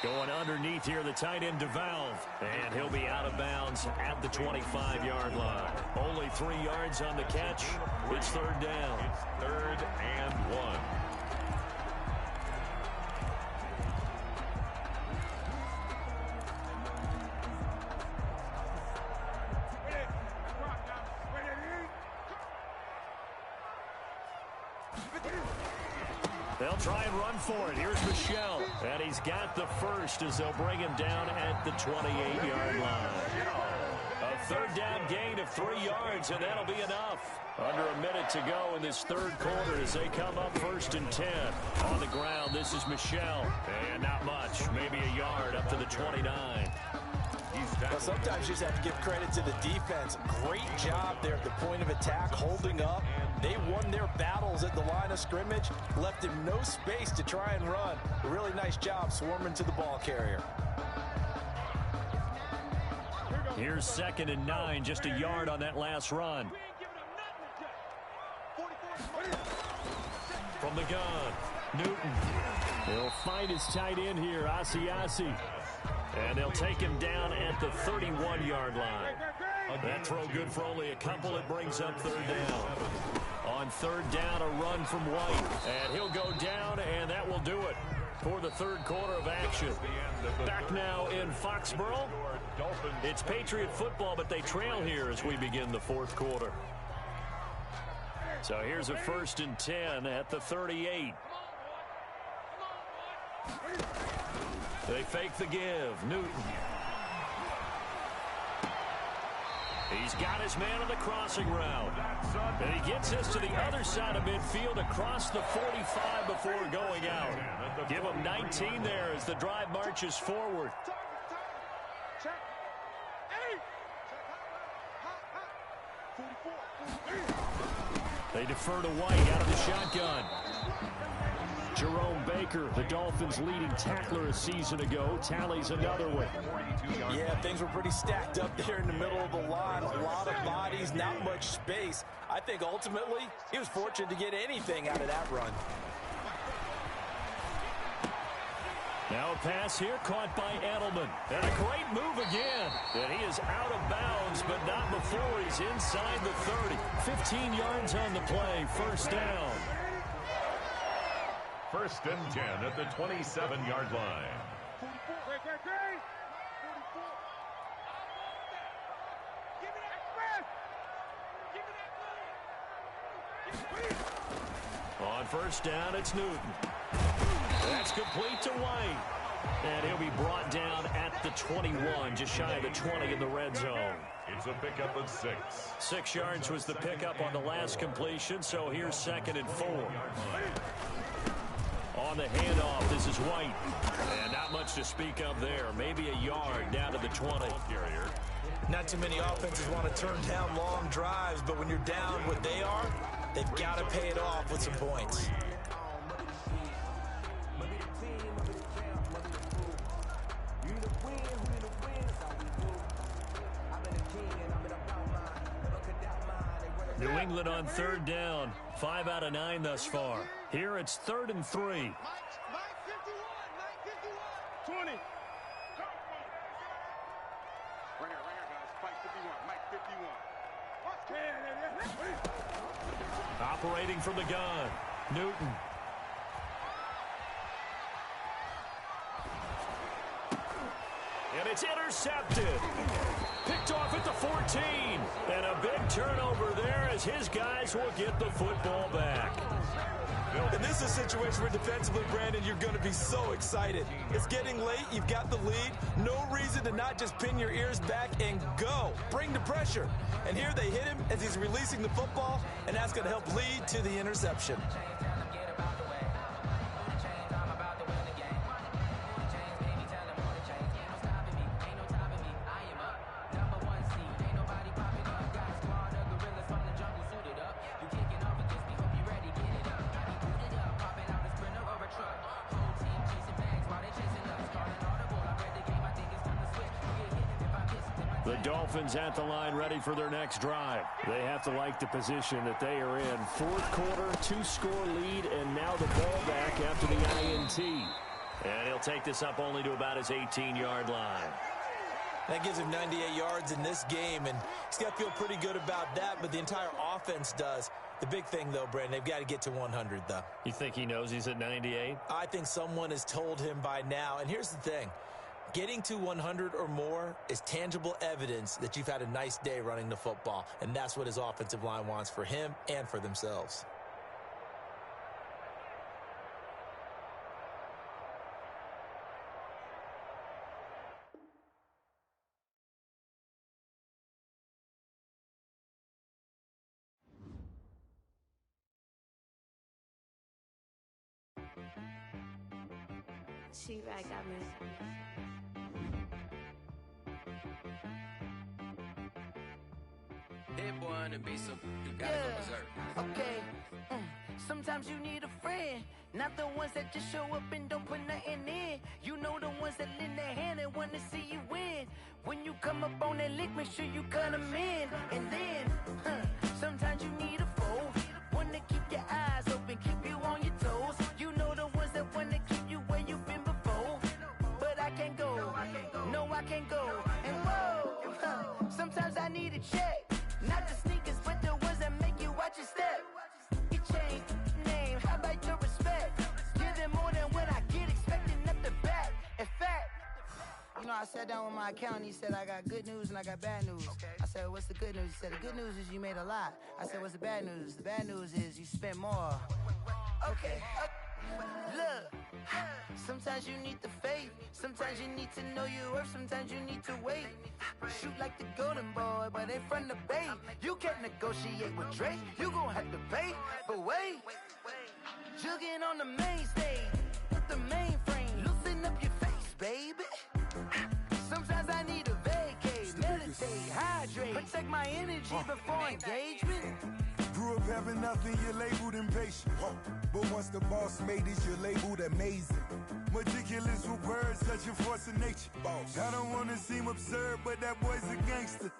Going underneath here, the tight end DeValve. And he'll be out of bounds at the 25-yard line. Only 3 yards on the catch. It's 3rd down.
It's 3rd and 1.
They'll try and run for it. Here's Michel. And he's got the first as they'll bring him down at the 28-yard line. A 3rd down gain of 3 yards, and that'll be enough. Under a minute to go in this 3rd quarter as they come up 1st and 10. On the ground, this is Michel. And not much, maybe a yard up to the 29.
Well, sometimes you just have to give credit to the defense. Great job there at the point of attack, holding up. They won their battles at the line of scrimmage, left him no space to try and run. A really nice job swarming to the ball carrier.
Here's 2nd and 9, just a yard on that last run. From the gun, Newton. He'll find his tight end here, Asiasi. And they'll take him down at the 31-yard line. That throw good for only a couple. It brings up 3rd down. On 3rd down, a run from White. And he'll go down, and that will do it for the 3rd quarter of action. Back now in Foxborough. It's Patriot football, but they trail here as we begin the 4th quarter. So here's a 1st and 10 at the 38. They fake the give. Newton. He's got his man on the crossing route. And he gets this to the other side of midfield across the 45 before going out. Give him 19 there as the drive marches forward. They defer to White out of the shotgun. Jerome Baker, the Dolphins' leading tackler a season ago, tallies another one.
Yeah, things were pretty stacked up there in the middle of the line. A lot of bodies, not much space. I think ultimately he was fortunate to get anything out of that run.
Now a pass here caught by Edelman. And a great move again. And he is out of bounds, but not before he's inside the 30. 15 yards on the play, 1st down.
1st and 10 at the 27-yard line.
On 1st down, it's Newton. That's complete to White. And he'll be brought down at the 21, just shy of the 20 in the red zone.
It's a pickup of 6.
6 yards was the pickup on the last completion, so here's 2nd and 4. On the handoff, this is White. And not much to speak of there. Maybe a yard down to the 20.
Not too many offenses want to turn down long drives, but when you're down what they are, they've got to pay it off with some points.
New England on 3rd down. 5 out of 9 thus far. Here it's 3rd and 3.
Mike 51, 20. Right here, guys. Mike 51, Mike 51.
Operating from the gun, Newton. And it's intercepted. Picked off at the 14. And a big turnover there as his guys will get the football back.
And this is a situation where defensively, Brandon, you're going to be so excited. It's getting late. You've got the lead. No reason to not just pin your ears back and go. Bring the pressure. And here they hit him as he's releasing the football, and that's going to help lead to the interception.
The Dolphins at the line ready for their next drive. They have to like the position that they are in. 4th quarter, 2-score lead, and now the ball back after the INT. And he'll take this up only to about his 18-yard line.
That gives him 98 yards in this game, and he's got to feel pretty good about that, but the entire offense does. The big thing, though, Brandon, they've got to get to 100, though.
You think he knows he's at 98?
I think someone has told him by now, and here's the thing. Getting to 100 or more is tangible evidence that you've had a nice day running the football, and that's what his offensive line wants for him and for themselves.
She right got me.
wanna be, so you gotta go berserk.
Okay. Sometimes you need a friend, not the ones that just show up and don't put nothing in. You know the ones that lend their hand and wanna see you win. When you come up on that lick, make sure you cut them in. And then, sometimes you need a foe, one to keep your eyes open, keep you on your toes. You know the ones that wanna keep you where you've been before. But I can't go, no I can't go. And whoa, sometimes I need a check, not the sneakers, but the ones that make you watch your step. You change name, how about your respect? Give them more than what I get, expecting up the back. In fact, you know, I sat down with my accountant, he said I got good news and I got bad news. I said, what's the good news? He said, the good news is you made a lot. I said, what's the bad news? The bad news is you spent more. Okay, look, sometimes you need the faith, sometimes you need to know your worth, sometimes you need to wait. Shoot like the golden boy, but they from the bay. You can't negotiate with Drake, you gon' have to pay. But wait, jugging on the main stage, with the mainframe, loosen up your face, baby. Sometimes I need a vacate, meditate, hydrate, protect my energy before engagement.
Grew up having nothing, you're labeled impatient. But once the boss made it, you're labeled amazing. Meticulous with words, such a force of nature. I don't wanna seem absurd, but that boy's a gangster.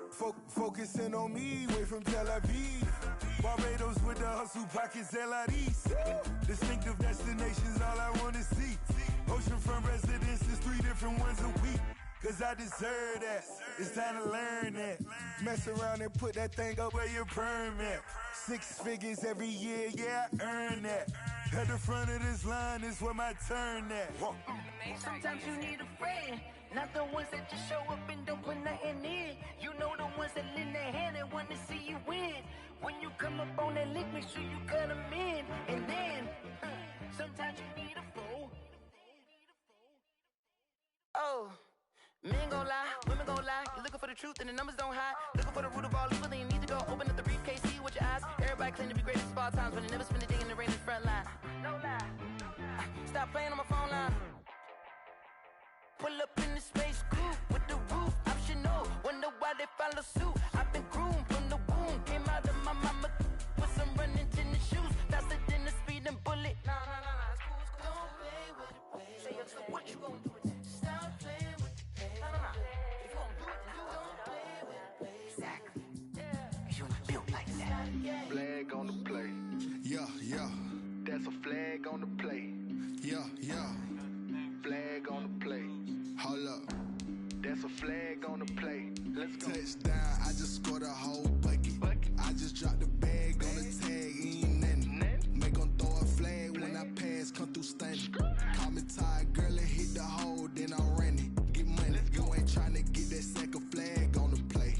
Focusing on me, way from Tel Aviv. Barbados with the hustle pockets, LIDs. Distinctive destinations, all I wanna see. Oceanfront residences, 3 different ones a week. Cause I deserve that, it's time to learn that. Mess around and put that thing up where your permit. 6 figures every year, yeah, I earn that. At the front of this line is where my turn at.
Sometimes you need a friend, not the ones that just show up and don't put nothing in. You know the ones that lend their hand and wanna see you win. When you come up on that lick, make sure you cut them in. And then, sometimes you need a foe. Oh. Men gon' lie, women gon' lie. You're looking for the truth and the numbers don't hide. Looking for the root of all evil, then you need to go open up the briefcase, see with your eyes. Everybody claim to be greatest of all times, but they never spend a day in the rain in the front line. No lie. Stop playing on my phone line. Pull up in the space coupe with the roof optional. Wonder why they follow suit. I've been groomed from the womb. Came out of my mama with some running tennis shoes. Faster than the speeding bullet. Nah, it's cool, it's cool. Don't play with it, baby. Say so what you gon' do with it? Stop playing with it. If you gon' do it, then don't play with it, baby. Exactly. Yeah. You're not built like that.
Flag on the play.
Yeah.
That's a flag on the play.
Yeah.
Flag on the play.
Hold up.
That's a flag on the play. Let's go.
Touchdown, I just scored a whole bucket. I just dropped the bag on the tag, ain't nothing. Make 'em throw a flag when I pass, come through stunning. Call me tired, girl, and hit the hole, then I'm running. Get money, you ain't tryna get that second flag on the play.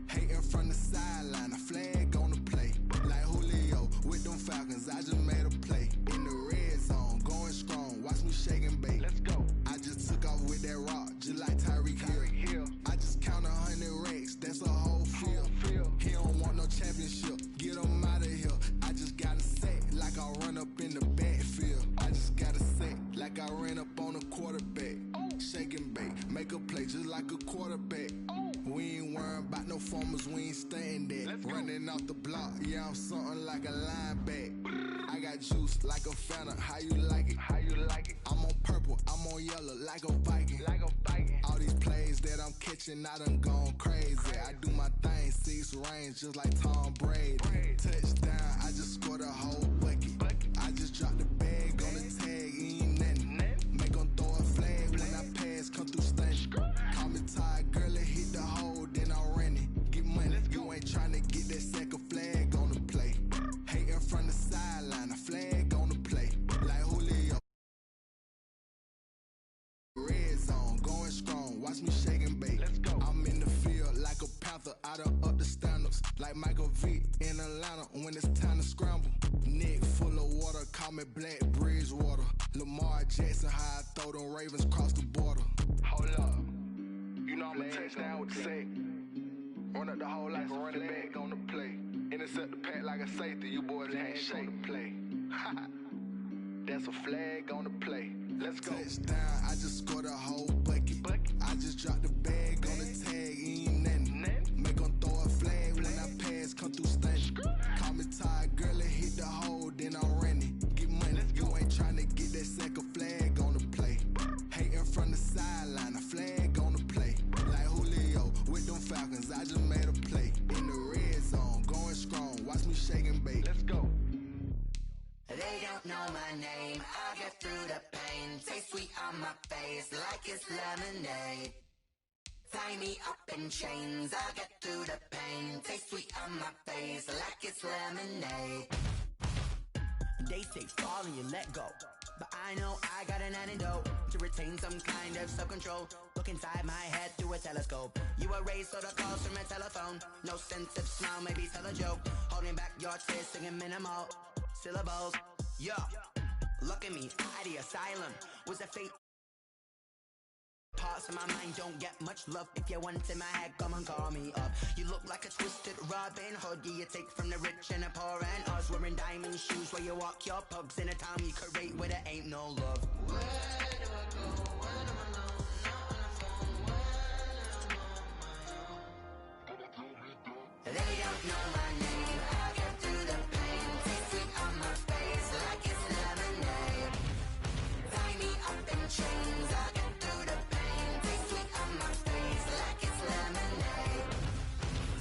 Hating from the sideline, a flag on the play. Like Julio with them Falcons, I just made a play. In the red zone, going strong, watch me shake and bake.
Let's go.
I just took off with that rock, just like Tyreek Hill. I just count 100 racks, that's a whole field. He don't want no championship, get him out of here. I just got a set, like I run up in the backfield. I just got a set, like I ran up on a quarterback. Shake and bake, make a play just like a quarterback. We ain't worrying about no formers, we ain't staying there. Running off the block, yeah, I'm something like a linebacker. I got juice like a Fanta, how you like it? I'm on purple, I'm on yellow, like a Viking. All these plays that I'm catching, I done gone crazy. I do my thing, 6 range, just like Tom Brady. Touchdown, I just scored a whole bucket. I just dropped the bag on the tag, ain't nothing. Make 'em throw a flag when I pass, come through stunning. Call me tired, girl, and hit the hole, then I'm running. Get money, you ain't tryna get that second flag on the play. Hating from the sideline, a flag on the play. Like Julio. Red zone, going strong, watch me shake and bake.
Let's go.
I'm in the field like a panther, I done up the standards. Like Michael Vick in Atlanta when it's time to scramble. Neck full of water, call me Black Bridgewater. Lamar Jackson, how I throw them Ravens cross the border.
Hold up. You know I'm a touchdown with the sack. Run up the hole like a running back on the play. Intercept the pack like a safety, you boys can't shake the play. That's a flag on the play. Let's go.
Touchdown, I just scored a whole bucket. I just dropped the bag on the tag, ain't nothing. Make 'em throw a flag when I pass, come through
know my name. I'll get through the pain. Taste sweet on my face like it's lemonade. Tie me up in chains. I'll get through the pain. Taste sweet on my face like it's lemonade. They say fall and you let go, but I know I got an antidote to retain some kind of self-control. Look inside my head through a telescope. You erase all the calls from a telephone. No sense of smile, maybe tell a joke. Holding back your tears, singing minimal syllables. Yeah, look at me, at the asylum. Was a fate. Parts of my mind don't get much love. If you want in my head, come and call me up. You look like a twisted Robin Hood. Yeah, you take from the rich and the poor and us. Wearing diamond shoes where you walk your pugs in a town you create where there ain't no love. Where do I go when I'm alone? Not on the phone when I'm on my own. They don't know my name. I get through the pain. Taste sweet on my face like it's lemonade. Tie me up in chains. I get through the pain. Taste sweet on my face like it's lemonade.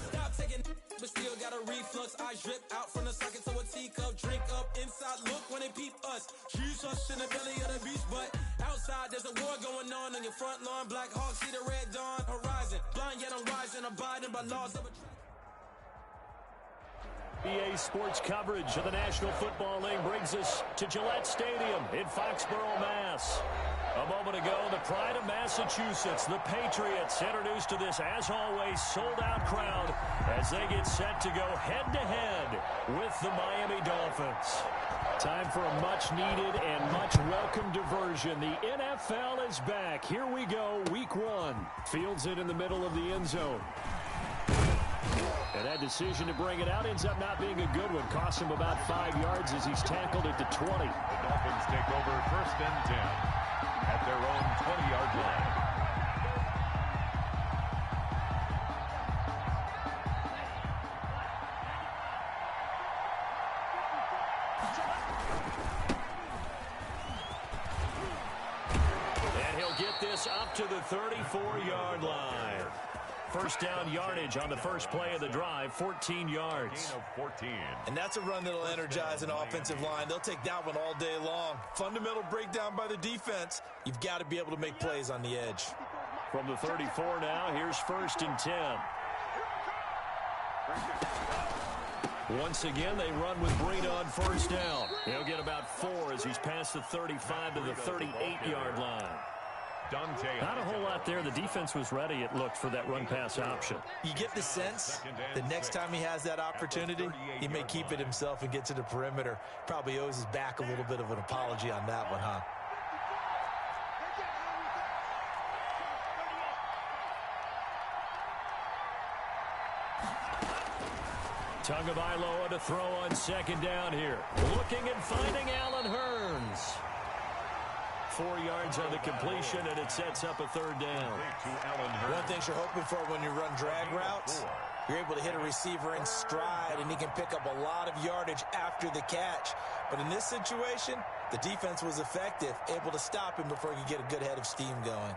Stop taking, but still got a reflux. Eyes drip out from the socket to a teacup. Drink up inside, look when they peep us. Choose us in the belly of the beast, but outside there's a war going on your front lawn. Black Hawk see the red dawn horizon. Blind yet I'm rising, abiding by laws of a
EA Sports coverage of the National Football League brings us to Gillette Stadium in Foxborough, Mass. A moment ago, the pride of Massachusetts, the Patriots, introduced to this, as always, sold-out crowd as they get set to go head-to-head with the Miami Dolphins. Time for a much-needed and much-welcome diversion. The NFL is back. Here we go, Week 1. Fields it in the middle of the end zone. And that decision to bring it out ends up not being a good one. Costs him about 5 yards as he's tackled at the 20.
The Dolphins take over 1st and 10 at their own 20-yard line.
And he'll get this up to the 34-yard line. First down yardage on the first play of the drive, 14 yards.
Gain of 14.
And that's a run that'll energize an offensive line. They'll take that one all day long. Fundamental breakdown by the defense. You've got to be able to make plays on the edge.
From the 34 now, here's 1st and 10. Once again, they run with Breida on 1st down. He'll get about 4 as he's past the 35 to the 38-yard line. Not a whole lot there. The defense was ready, it looked, for that run-pass option.
You get the sense that next time he has that opportunity, he may keep it himself and get to the perimeter. Probably owes his back a little bit of an apology on that one, huh?
Tagovailoa to throw on 2nd down here. Looking and finding Allen Hurns. 4 yards on the completion, and it sets up a 3rd down.
One thing you're hoping for when you run drag routes, you're able to hit a receiver in stride, and he can pick up a lot of yardage after the catch. But in this situation, the defense was effective, able to stop him before he could get a good head of steam going.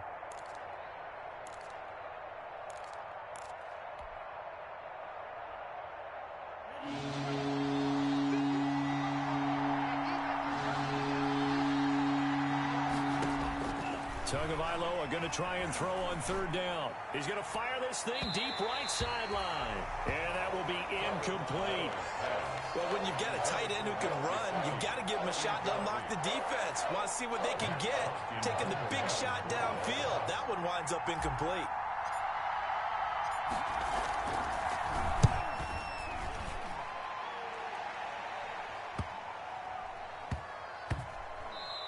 Tagovailoa going to try and throw on 3rd down. He's going to fire this thing deep right sideline. And that will be incomplete.
Well, when you've got a tight end who can run, you've got to give him a shot to unlock the defense. Want to see what they can get. Taking the big shot downfield. That one winds up incomplete.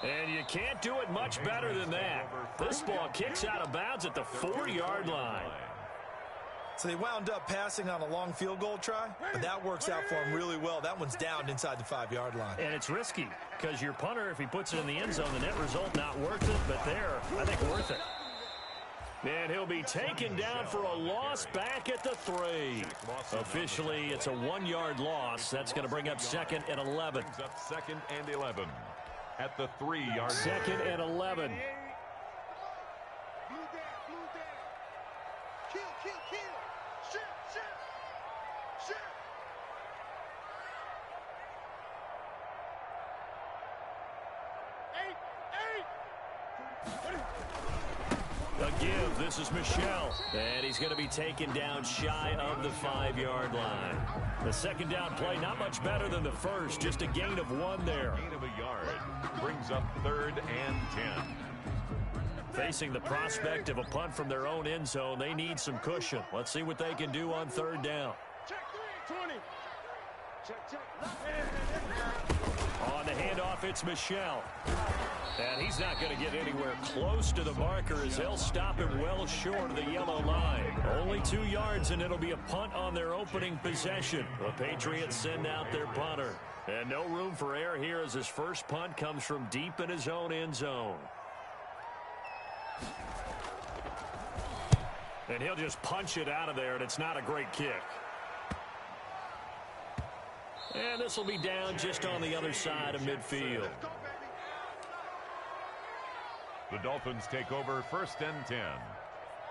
And you can't do it much better than that. This ball kicks out of bounds at the 4-yard line.
So they wound up passing on a long field goal try, but that works out for them really well. That one's down inside the 5-yard line.
And it's risky because your punter, if he puts it in the end zone, the net result not worth it, but there, I think worth it. And he'll be taken down for a loss back at the 3. Officially, it's a 1-yard loss. That's going to bring up 2nd and 11.
Brings up 2nd and 11 at the 3-yard line.
2nd and 11. A give. This is Michel. And he's going to be taken down shy of the 5-yard line. The second down play, not much better than the first. Just a gain of 1 there.
Gain of a yard. Brings up 3rd and 10.
Facing the prospect of a punt from their own end zone, they need some cushion. Let's see what they can do on 3rd down.
Check 3, 20. Check.
On the handoff, it's Michel. And he's not going to get anywhere close to the marker as they'll stop him well short of the yellow line. Only 2 yards, and it'll be a punt on their opening possession. The Patriots send out their punter. And no room for error here as his first punt comes from deep in his own end zone. And he'll just punch it out of there, and it's not a great kick. And this will be down just on the other side of midfield.
The Dolphins take over 1st and 10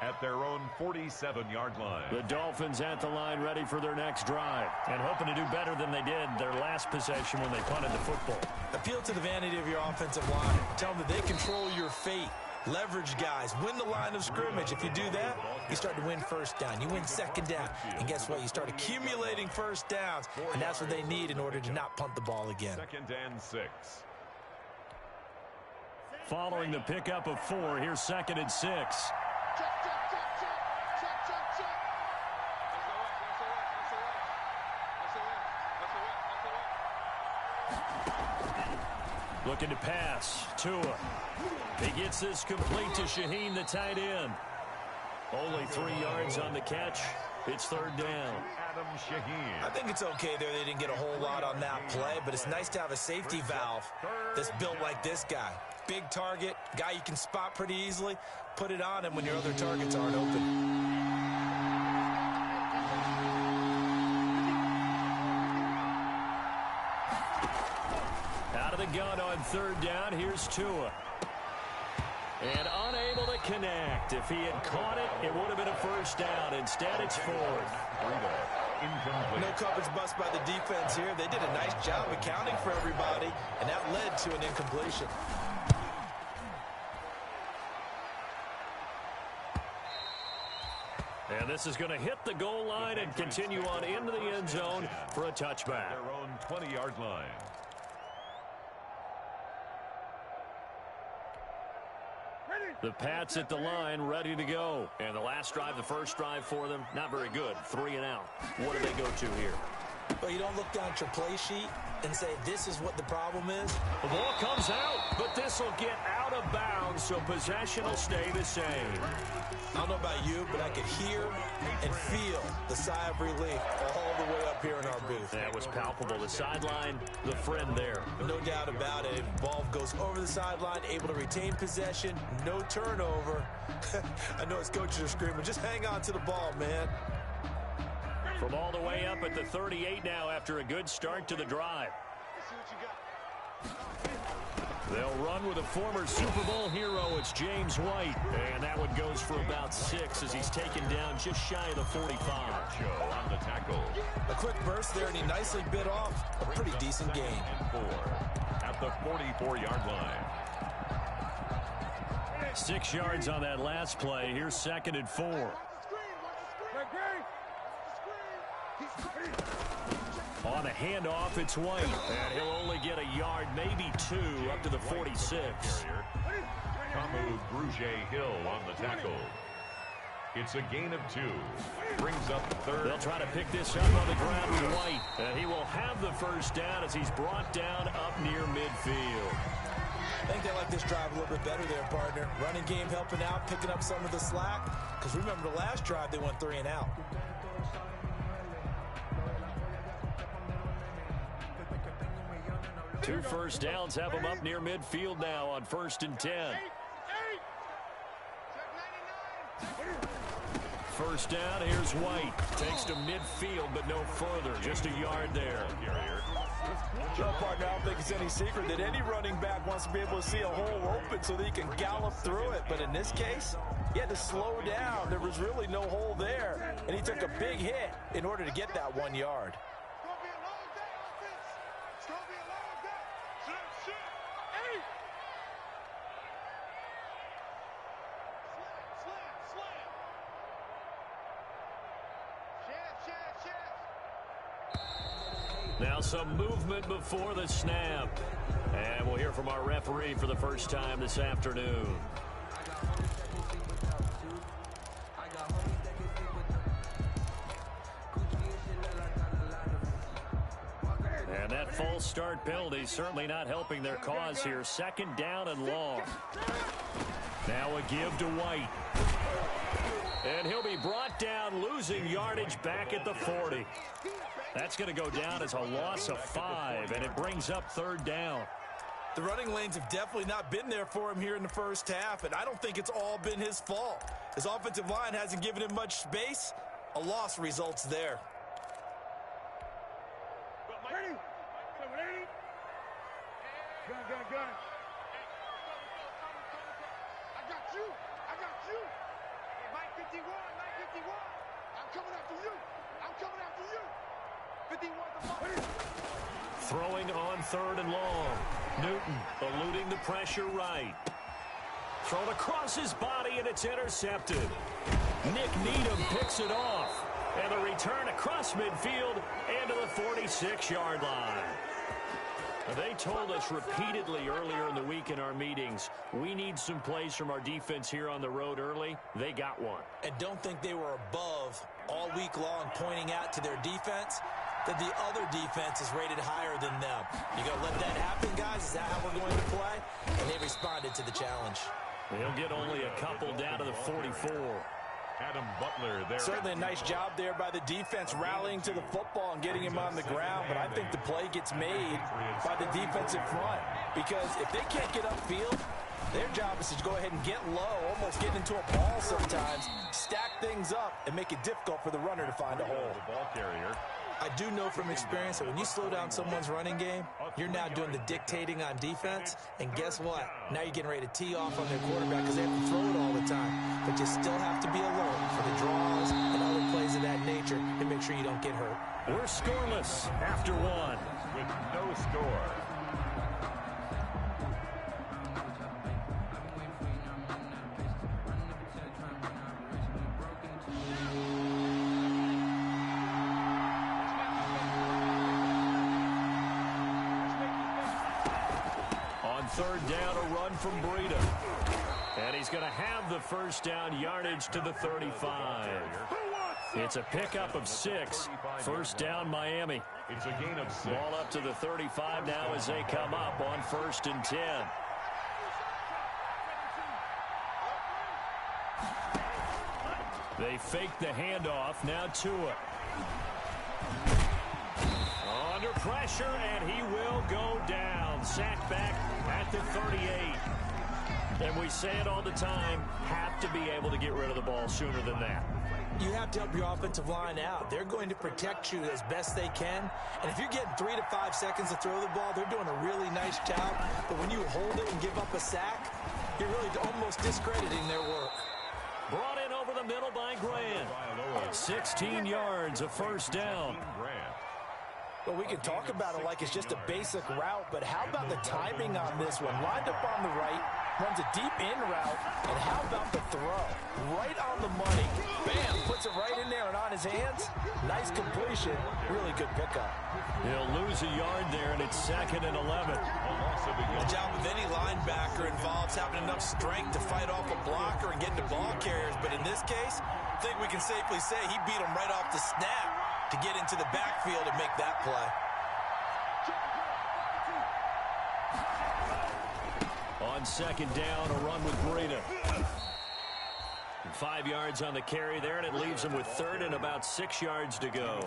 at their own 47-yard line.
The Dolphins at the line ready for their next drive and hoping to do better than they did their last possession when they punted the football.
Appeal to the vanity of your offensive line. Tell them that they control your fate. Leverage guys. Win the line of scrimmage. If you do that, you start to win 1st down. You win 2nd down. And guess what? You start accumulating 1st downs. And that's what they need in order to not punt the ball again.
2nd and 6.
Following the pickup of 4, here's 2nd and 6. Looking to pass. Tua. He gets this complete to Shaheen, the tight end. Only 3 yards on the catch. It's 3rd down.
Adam Shaheen.
I think it's okay there. They didn't get a whole lot on that play, but it's nice to have a safety valve that's built like this guy. Big target, guy you can spot pretty easily. Put it on him when your other targets aren't open.
Out of the gun on 3rd down, here's Tua. And unable to connect. If he had caught it, it would have been a 1st down. Instead, it's 4th.
Incomplete.
No coverage bust by the defense here. They did a nice job accounting for everybody, and that led to an incompletion.
And this is going to hit the goal line and continue on into the end zone for a touchback.
Their own 20-yard line.
The Pats at the line, ready to go. And the last drive, the first drive for them, not very good. 3 and out. What do they go to here?
Well, you don't look down at your play sheet and say, this is what the problem is.
The ball comes out, but this will get out of bounds, so possession will stay the same.
I don't know about you, but I could hear and feel the sigh of relief all the way up here in our booth.
That was palpable. The sideline, the friend there.
No doubt about it. Ball goes over the sideline, able to retain possession, no turnover. I know his coaches are screaming, just hang on to the ball, man.
From all the way up at the 38 now after a good start to the drive. They'll run with a former Super Bowl hero. It's James White. And that one goes for about 6 as he's taken down just shy of the 45.
Joe on the tackle.
A quick burst there, and he nicely bit off a pretty decent gain.
4 at the 44-yard line.
6 yards on that last play. Here's 2nd and 4. On a handoff, it's White. And he'll only get a yard, maybe 2, up to the 46.
Kamu Grugier-Hill on the tackle. It's a gain of 2. Brings up 3rd.
They'll try to pick this up on the ground with White. And he will have the first down as he's brought down up near midfield.
I think they like this drive a little bit better there, partner. Running game helping out, picking up some of the slack. Because remember the last drive, they went 3 and out.
Two first downs have them up near midfield now on 1st and 10. First down, here's White. Takes to midfield, but no further. Just a yard there.
Well, partner, I don't think it's any secret that any running back wants to be able to see a hole open so that he can gallop through it. But in this case, he had to slow down. There was really no hole there. And he took a big hit in order to get that 1 yard.
Now some movement before the snap. And we'll hear from our referee for the first time this afternoon. And that false start penalty certainly not helping their cause here. Second down and long. Now a give to White. And he'll be brought down, losing yardage back at the 40. That's going to go down as a loss of 5, and it brings up third down.
The running lanes have definitely not been there for him here in the first half, and I don't think it's all been his fault. His offensive line hasn't given him much space. A loss results there.
Ready? Ready? Gun. I got you. Mike 51. I'm coming after you. 51 the mark.
Throwing on third and long. Newton eluding the pressure right. Thrown across his body, and it's intercepted. Nick Needham picks it off. And the return across midfield and to the 46-yard line. They told us repeatedly earlier in the week in our meetings, we need some plays from our defense here on the road early. They got one.
And don't think they were above all week long pointing out to their defense that the other defense is rated higher than them. You going to let that happen, guys? Is that how we're going to play? And they responded to the challenge.
They'll get only a couple down to the 44.
Adam Butler there.
Certainly a nice job there by the defense rallying to the football and getting him on the ground, but I think the play gets made by the defensive front because if they can't get upfield, their job is to go ahead and get low, almost get into a ball sometimes, stack things up, and make it difficult for the runner to find a hole.
The ball carrier.
I do know from experience that when you slow down someone's running game, you're now doing the dictating on defense, and guess what? Now you're getting ready to tee off on their quarterback because they have to throw it all the time. But you still have to be alert for the draws and other plays of that nature to make sure you don't get hurt.
We're scoreless after one.
With no score.
Third down, a run from Breida. And he's going to have the first down yardage to the 35. It's a pickup of 6. First down, Miami.
It's a gain of 6.
Ball up to the 35 now as they come up on 1st and 10. They fake the handoff. Now Tua. Under pressure, and he will go down. Sacked back at the 38. And we say it all the time, have to be able to get rid of the ball sooner than that.
You have to help your offensive line out. They're going to protect you as best they can. And if you're getting 3 to 5 seconds to throw the ball, they're doing a really nice job. But when you hold it and give up a sack, you're really almost discrediting their work.
Brought in over the middle by Grant. 16 yards, a first down.
Well, we can talk about it like it's just a basic route, but how about the timing on this one? Lined up on the right, runs a deep in route, and how about the throw? Right on the money. Bam, puts it right in there and on his hands. Nice completion. Really good pickup.
He'll lose a yard there, and it's 2nd and 11.
The job of any linebacker involves having enough strength to fight off a blocker and get to ball carriers, but in this case, I think we can safely say he beat him right off the snap to get into the backfield and make that play.
On 2nd down, a run with Breida. 5 yards on the carry there, and it leaves him with 3rd and about 6 yards to go.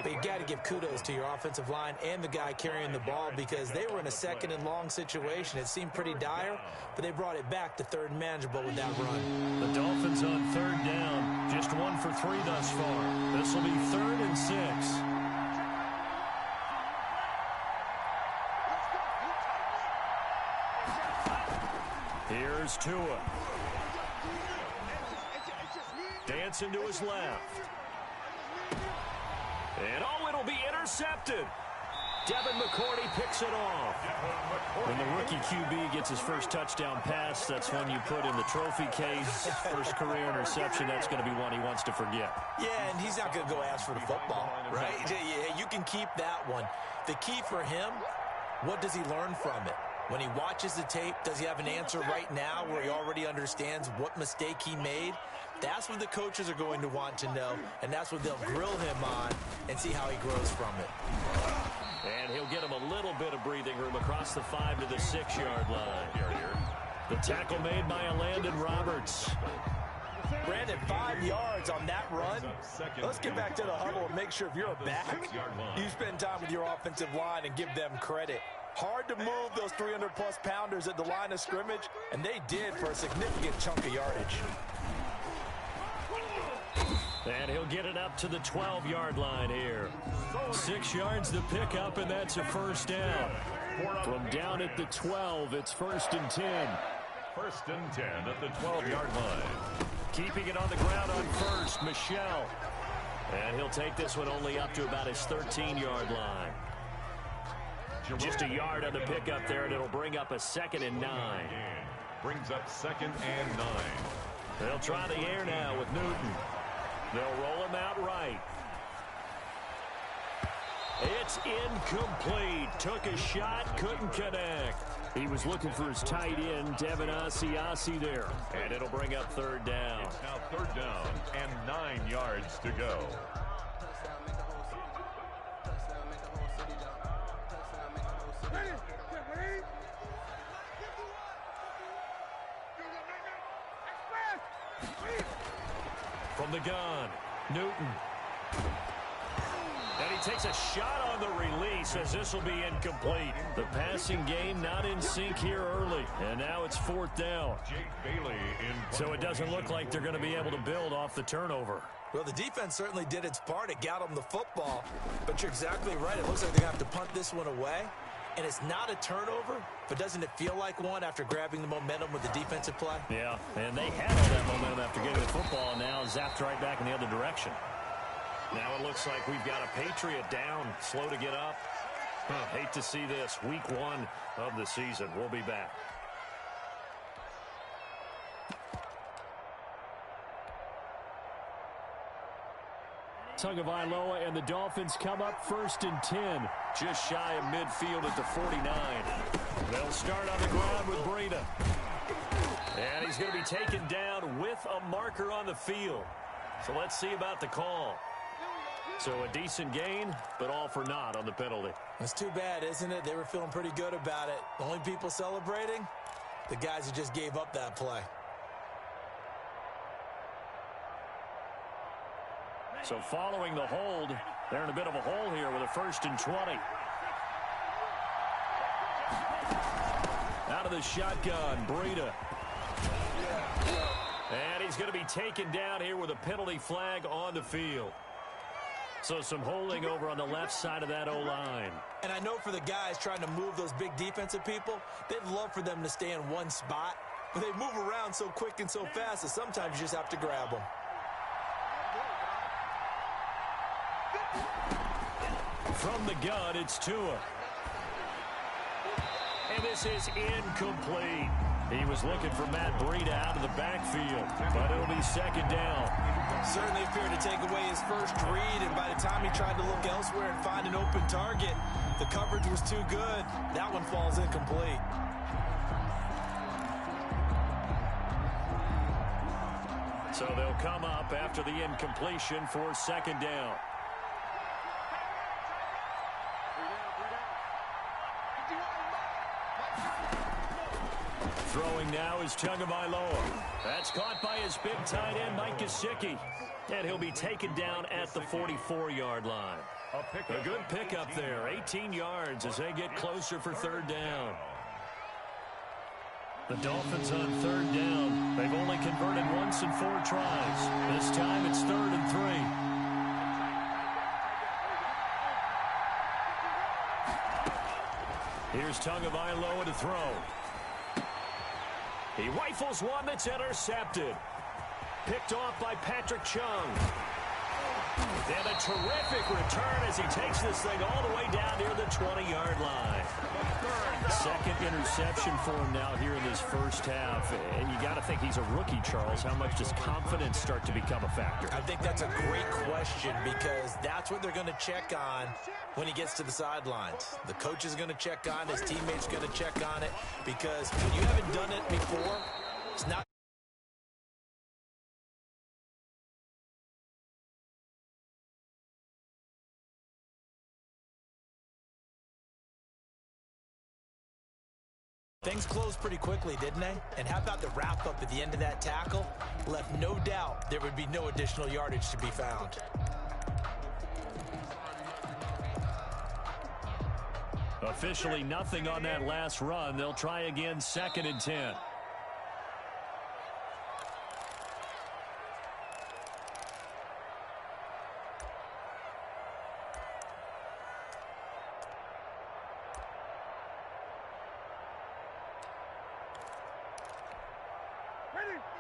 But you got to give kudos to your offensive line and the guy carrying the ball because they were in a 2nd and long situation. It seemed pretty dire, but they brought it back to 3rd and manageable with that run.
The Dolphins on 3rd down, just 1 for 3 thus far. This will be 3rd and 6. Here's Tua. Dancing to his left. And oh, it'll be intercepted. Devin McCourty picks it off. When the rookie QB gets his first touchdown pass, that's when you put in the trophy case. First career interception, that's going to be one he wants to forget.
Yeah, and he's not going to go ask for the football, right? Yeah, you can keep that one. The key for him, what does he learn from it? When he watches the tape, does he have an answer right now where he already understands what mistake he made? That's what the coaches are going to want to know, and that's what they'll grill him on and see how he grows from it.
And he'll get him a little bit of breathing room across the 5 to the 6-yard line. The tackle made by Landon Roberts.
Brandon, 5 yards on that run. Let's get back to the huddle and make sure if you're a back, you spend time with your offensive line and give them credit. Hard to move those 300-plus pounders at the line of scrimmage, and they did for a significant chunk of yardage.
And he'll get it up to the 12-yard line here. 6 yards to pick up, and that's a first down. From down at the 12, it's 1st and 10.
1st and 10 at the 12-yard line.
Keeping it on the ground on first, Michelle. And he'll take this one only up to about his 13-yard line. Just a yard on the pickup there, and it'll bring up a 2nd and 9.
Brings up 2nd and 9.
They'll try the air now with Newton. They'll roll him out right. It's incomplete. Took a shot, couldn't connect. He was looking for his tight end, Devin Asiasi there. And it'll bring up 3rd down.
It's now 3rd down and 9 yards to go.
From the gun, Newton. And he takes a shot on the release as this will be incomplete. The passing game not in sync here early. And now it's 4th down.
Jake Bailey in.
So it doesn't look like they're going to be able to build off the turnover.
Well, the defense certainly did its part. It got them the football. But you're exactly right. It looks like they're going to have to punt this one away. And it's not a turnover, but doesn't it feel like one after grabbing the momentum with the defensive play?
Yeah, and they had all that momentum after getting the football, and now zapped right back in the other direction. Now it looks like we've got a Patriot down, slow to get up. Hate to see this. Week 1 of the season. We'll be back. Tagovailoa and the Dolphins come up 1st and 10. Just shy of midfield at the 49. They'll start on the ground with Breida. And he's going to be taken down with a marker on the field. So let's see about the call. So a decent gain, but all for naught on the penalty.
It's too bad, isn't it? They were feeling pretty good about it. The only people celebrating, the guys who just gave up that play.
So following the hold, they're in a bit of a hole here with a 1st and 20. Out of the shotgun, Breida. And he's going to be taken down here with a penalty flag on the field. So some holding over on the left side of that O-line.
And I know for the guys trying to move those big defensive people, they'd love for them to stay in one spot. But they move around so quick and so fast that sometimes you just have to grab them.
From the gun, it's Tua. And this is incomplete. He was looking for Matt Breida out of the backfield, but it'll be 2nd down.
Certainly appeared to take away his first read, and by the time he tried to look elsewhere and find an open target, the coverage was too good. That one falls incomplete.
So they'll come up after the incompletion for 2nd down. Throwing now is Tagovailoa. That's caught by his big tight end, Mike Gesicki. And he'll be taken down at the 44-yard line. A good pickup there, 18 yards as they get closer for 3rd down. The Dolphins on 3rd down. They've only converted once in 4 tries. This time it's 3rd and 3. Here's Tagovailoa to throw. He rifles one that's intercepted. Picked off by Patrick Chung. And a terrific return as he takes this thing all the way down near the 20-yard line. Second interception for him now here in this first half. And you got to think he's a rookie, Charles. How much does confidence start to become a factor?
I think that's a great question because that's what they're going to check on when he gets to the sidelines. The coach is going to check on it. His teammates are going to check on it because when you haven't done it before, it's not. Things closed pretty quickly, didn't they? And how about the wrap-up at the end of that tackle? Left no doubt there would be no additional yardage to be found.
Officially nothing on that last run. They'll try again, 2nd and 10.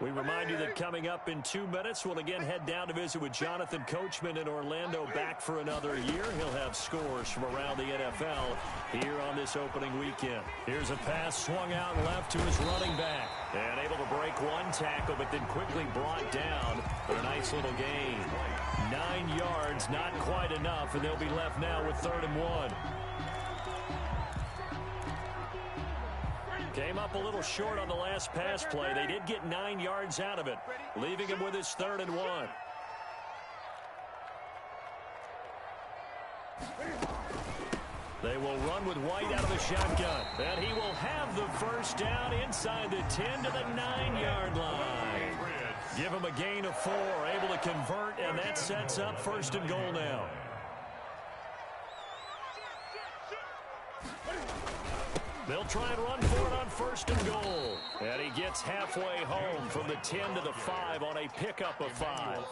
We remind you that coming up in 2 minutes, we'll again head down to visit with Jonathan Coachman in Orlando, back for another year. He'll have scores from around the NFL here on this opening weekend. Here's a pass swung out left to his running back. And able to break one tackle, but then quickly brought down for a nice little gain. 9 yards, not quite enough, and they'll be left now with 3rd and 1. Came up a little short on the last pass play. They did get 9 yards out of it, leaving him with his 3rd and 1. They will run with White out of the shotgun. And he will have the first down inside the 10 to the 9-yard line. Give him a gain of 4, able to convert, and that sets up 1st and goal now. They'll try and run for it on 1st and goal. And he gets halfway home from the 10 to the 5 on a pickup of 5.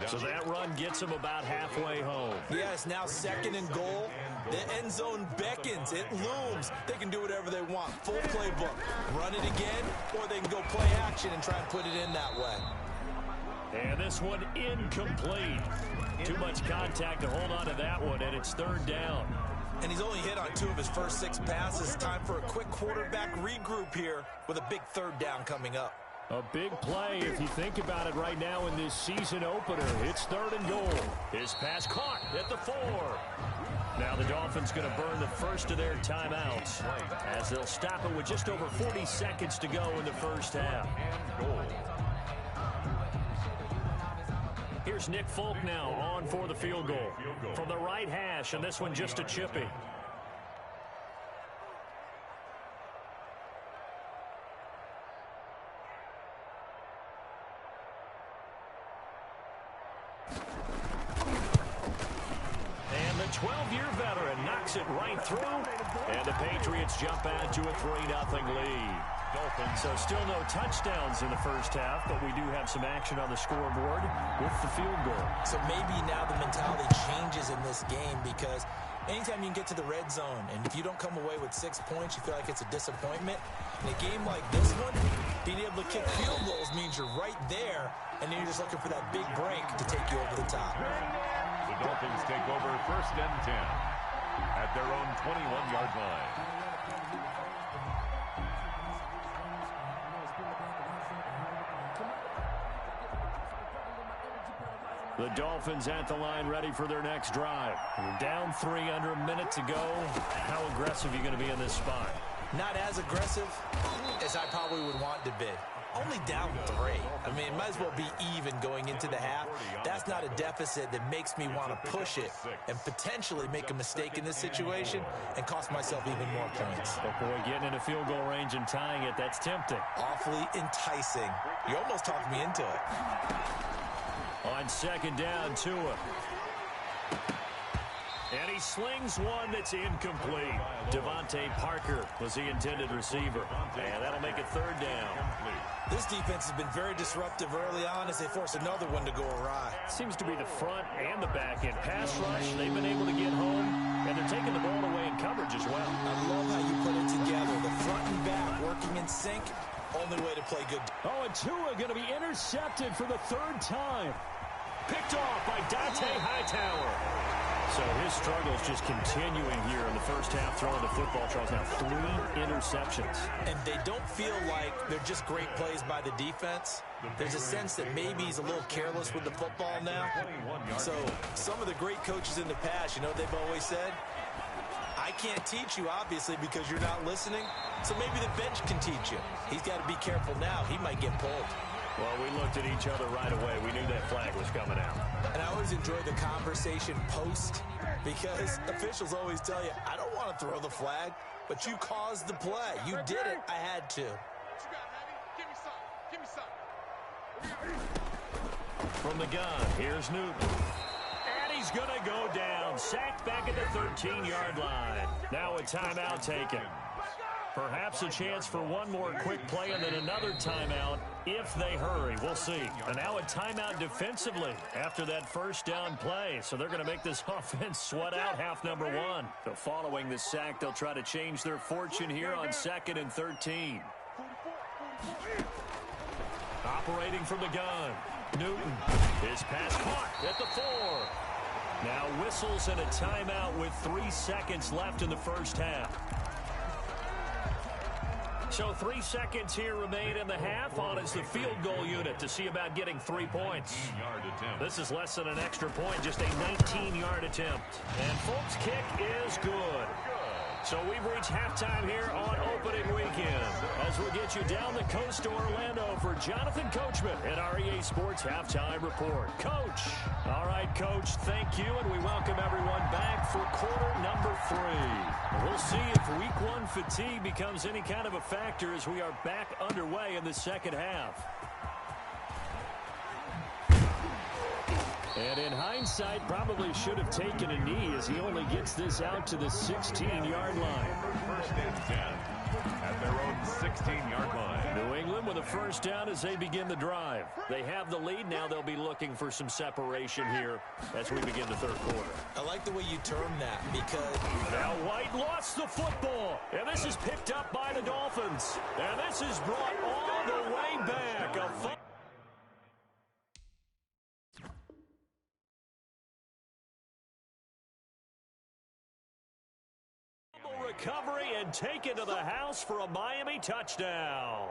So that run gets him about halfway home.
Yes, now 2nd and goal. The end zone beckons. It looms. They can do whatever they want. Full playbook. Run it again, or they can go play action and try and put it in that way.
And this one incomplete. Too much contact to hold on to that one, and it's 3rd down.
And he's only hit on 2 of his first 6 passes. Time for a quick quarterback regroup here with a big 3rd down coming up.
A big play if you think about it right now in this season opener. It's 3rd and goal. His pass caught at the 4. Now the Dolphins going to burn the first of their timeouts as they'll stop it with just over 40 seconds to go in the first half. Here's Nick Folk now on for the field goal from the right hash, and this one just a chippy. And the 12-year veteran knocks it right through, and the Patriots jump out to a 3-0 lead. So still no touchdowns in the first half, but we do have some action on the scoreboard with the field goal.
So maybe now the mentality changes in this game because anytime you can get to the red zone, and if you don't come away with 6 points, you feel like it's a disappointment. In a game like this one, being able to kick field goals means you're right there, and then you're just looking for that big break to take you over the top.
The Dolphins take over 1st and 10 at their own 21-yard line.
The Dolphins at the line ready for their next drive. We're down 3 under a minute to go. How aggressive are you going to be in this spot?
Not as aggressive as I probably would want to be. Only down 3. I mean, it might as well be even going into the half. That's not a deficit that makes me want to push it and potentially make a mistake in this situation and cost myself even more points.
But boy, getting into field goal range and tying it, that's tempting.
Awfully enticing. You almost talked me into it.
On 2nd down, Tua. And he slings one that's incomplete. Devontae Parker was the intended receiver. And that'll make it 3rd down.
This defense has been very disruptive early on as they force another one to go awry.
Seems to be the front and the back end pass rush. They've been able to get home, and they're taking the ball away in coverage as well.
I love how you put it together. The front and back working in sync. Only way to play good.
Oh, and Tua going to be intercepted for the 3rd time. Picked off by Dante Hightower. So his struggles just continuing here in the first half, throwing the football, Charles. Now 3 interceptions.
And they don't feel like they're just great plays by the defense. There's a sense that maybe he's a little careless with the football now. So some of the great coaches in the past, you know what they've always said? I can't teach you, obviously, because you're not listening. So maybe the bench can teach you. He's got to be careful now. He might get pulled.
Well, we looked at each other right away. We knew that flag was coming out.
And I always enjoy the conversation post because officials always tell you, I don't want to throw the flag, but you caused the play. You did it. I had to.
From the gun, here's Newton. And he's going to go down. Sacked back at the 13-yard line. Now a timeout taken. Perhaps a chance for one more quick play and then another timeout if they hurry. We'll see. And now a timeout defensively after that first down play. So they're going to make this offense sweat out half number 1. So following the sack, they'll try to change their fortune here on 2nd and 13. Operating from the gun. Newton. His pass caught at the 4. Now whistles and a timeout with 3 seconds left in the first half. So 3 seconds here remain in the half. On is the field goal unit to see about getting 3 points. This is less than an extra point, just a 19-yard attempt. And folks, kick is good. So we've reached halftime here on opening weekend as we get you down the coast to Orlando for Jonathan Coachman at our EA Sports Halftime Report. Coach. All right, Coach, thank you, and we welcome everyone back for quarter number 3. We'll see if week 1 fatigue becomes any kind of a factor as we are back underway in the second half. And in hindsight, probably should have taken a knee as he only gets this out to the 16-yard line.
First and 10 at their own 16-yard line.
New England with a first down as they begin the drive. They have the lead. Now they'll be looking for some separation here as we begin the third quarter.
I like the way you term that because
now White lost the football. And this is picked up by the Dolphins. And this is brought all the way back. Recovery and take it to the house for a Miami touchdown.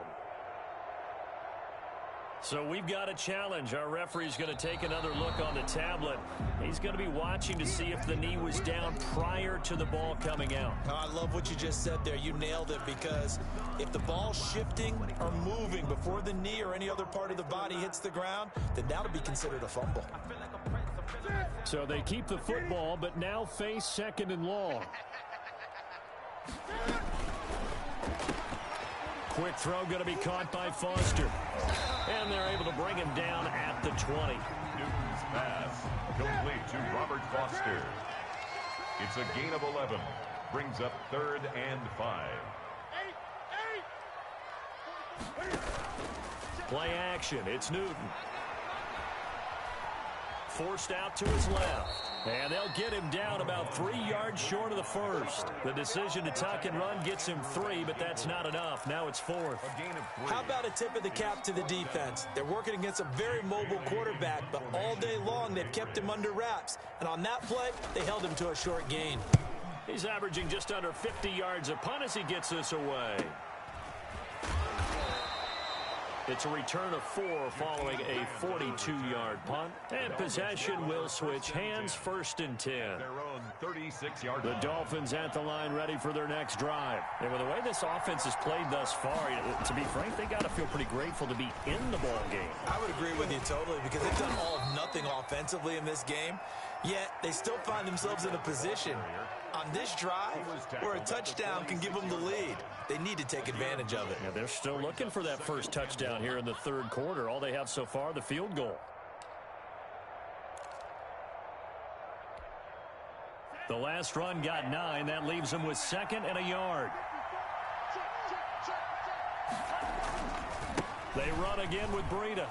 So we've got a challenge. Our referee's going to take another look on the tablet. He's going to be watching to see if the knee was down prior to the ball coming out.
Oh, I love what you just said there. You nailed it because if the ball's shifting or moving before the knee or any other part of the body hits the ground, then that'll be considered a fumble.
So they keep the football, but now face 2nd and long. Quick throw going to be caught by Foster. And they're able to bring him down at the 20.
Newton's pass complete to Robert Foster. It's a gain of 11. Brings up 3rd and 5.
Play action. It's Newton. Forced out to his left. And they'll get him down about 3 yards short of the first. The decision to tuck and run gets him 3, but that's not enough. Now it's 4th.
A gain of 3.
How about a tip of the cap to the defense? They're working against a very mobile quarterback, but all day long they've kept him under wraps. And on that play, they held him to a short gain.
He's averaging just under 50 yards a punt as he gets this away. It's a return of 4 following a 42-yard punt. And possession will switch hands, 1st and 10.
Their own 36-yard
The Dolphins at the line ready for their next drive. And with the way this offense has played thus far, to be frank, they got to feel pretty grateful to be in the ball game.
I would agree with you totally because they've done all of nothing offensively in this game, yet they still find themselves in a position on this drive where a touchdown can give them the lead. They need to take advantage of it.
Yeah, they're still looking for that first touchdown here in the third quarter. All they have so far, the field goal. The last run got 9. That leaves them with 2nd and a yard. They run again with Breida.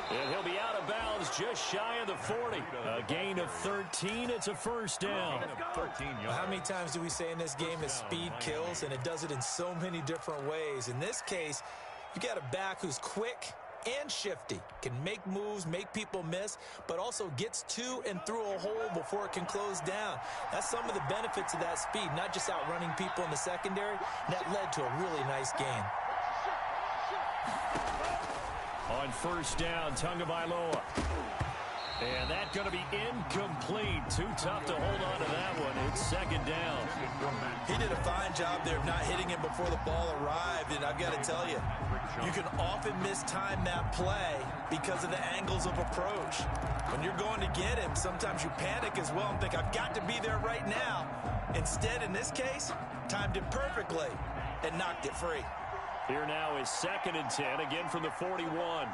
And he'll be out of bounds just shy of the 40. A gain of 13. It's a first down.
How many times do we say in this game that speed kills, and it does it in so many different ways? In this case, you got a back who's quick, and shifty. Can make moves, make people miss, but also gets to and through a hole before it can close down. That's some of the benefits of that speed, not just outrunning people in the secondary. That led to a really nice gain.
On first down, Tagovailoa. And that's going to be incomplete. Too tough to hold on to that one. It's second down.
He did a fine job there of not hitting him before the ball arrived. And I've got to tell you, you can often mistime that play because of the angles of approach. When you're going to get him, sometimes you panic as well and think, I've got to be there right now. Instead, in this case, timed it perfectly and knocked it free.
Here now is 2nd and 10, again from the 41.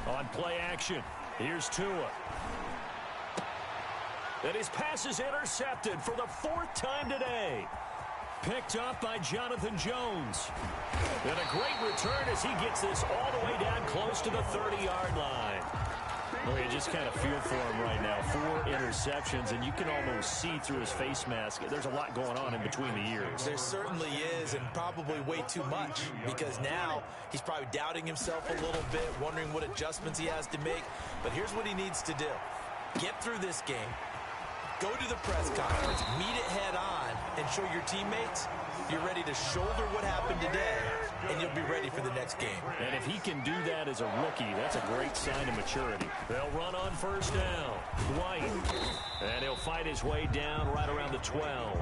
On play action, here's Tua. And his pass is intercepted for the 4th time today. Picked up by Jonathan Jones. And a great return as he gets this all the way down close to the 30-yard line. Well, you just kind of feel for him right now. 4 interceptions, and you can almost see through his face mask. There's a lot going on in between the ears.
There certainly is, and probably way too much, because now he's probably doubting himself a little bit, wondering what adjustments he has to make. But here's what he needs to do. Get through this game, go to the press conference, meet it head on, and show your teammates you're ready to shoulder what happened today, and you'll be ready for the next game.
And if he can do that as a rookie, that's a great sign of maturity. They'll run on first down. White. And he'll fight his way down right around the 12.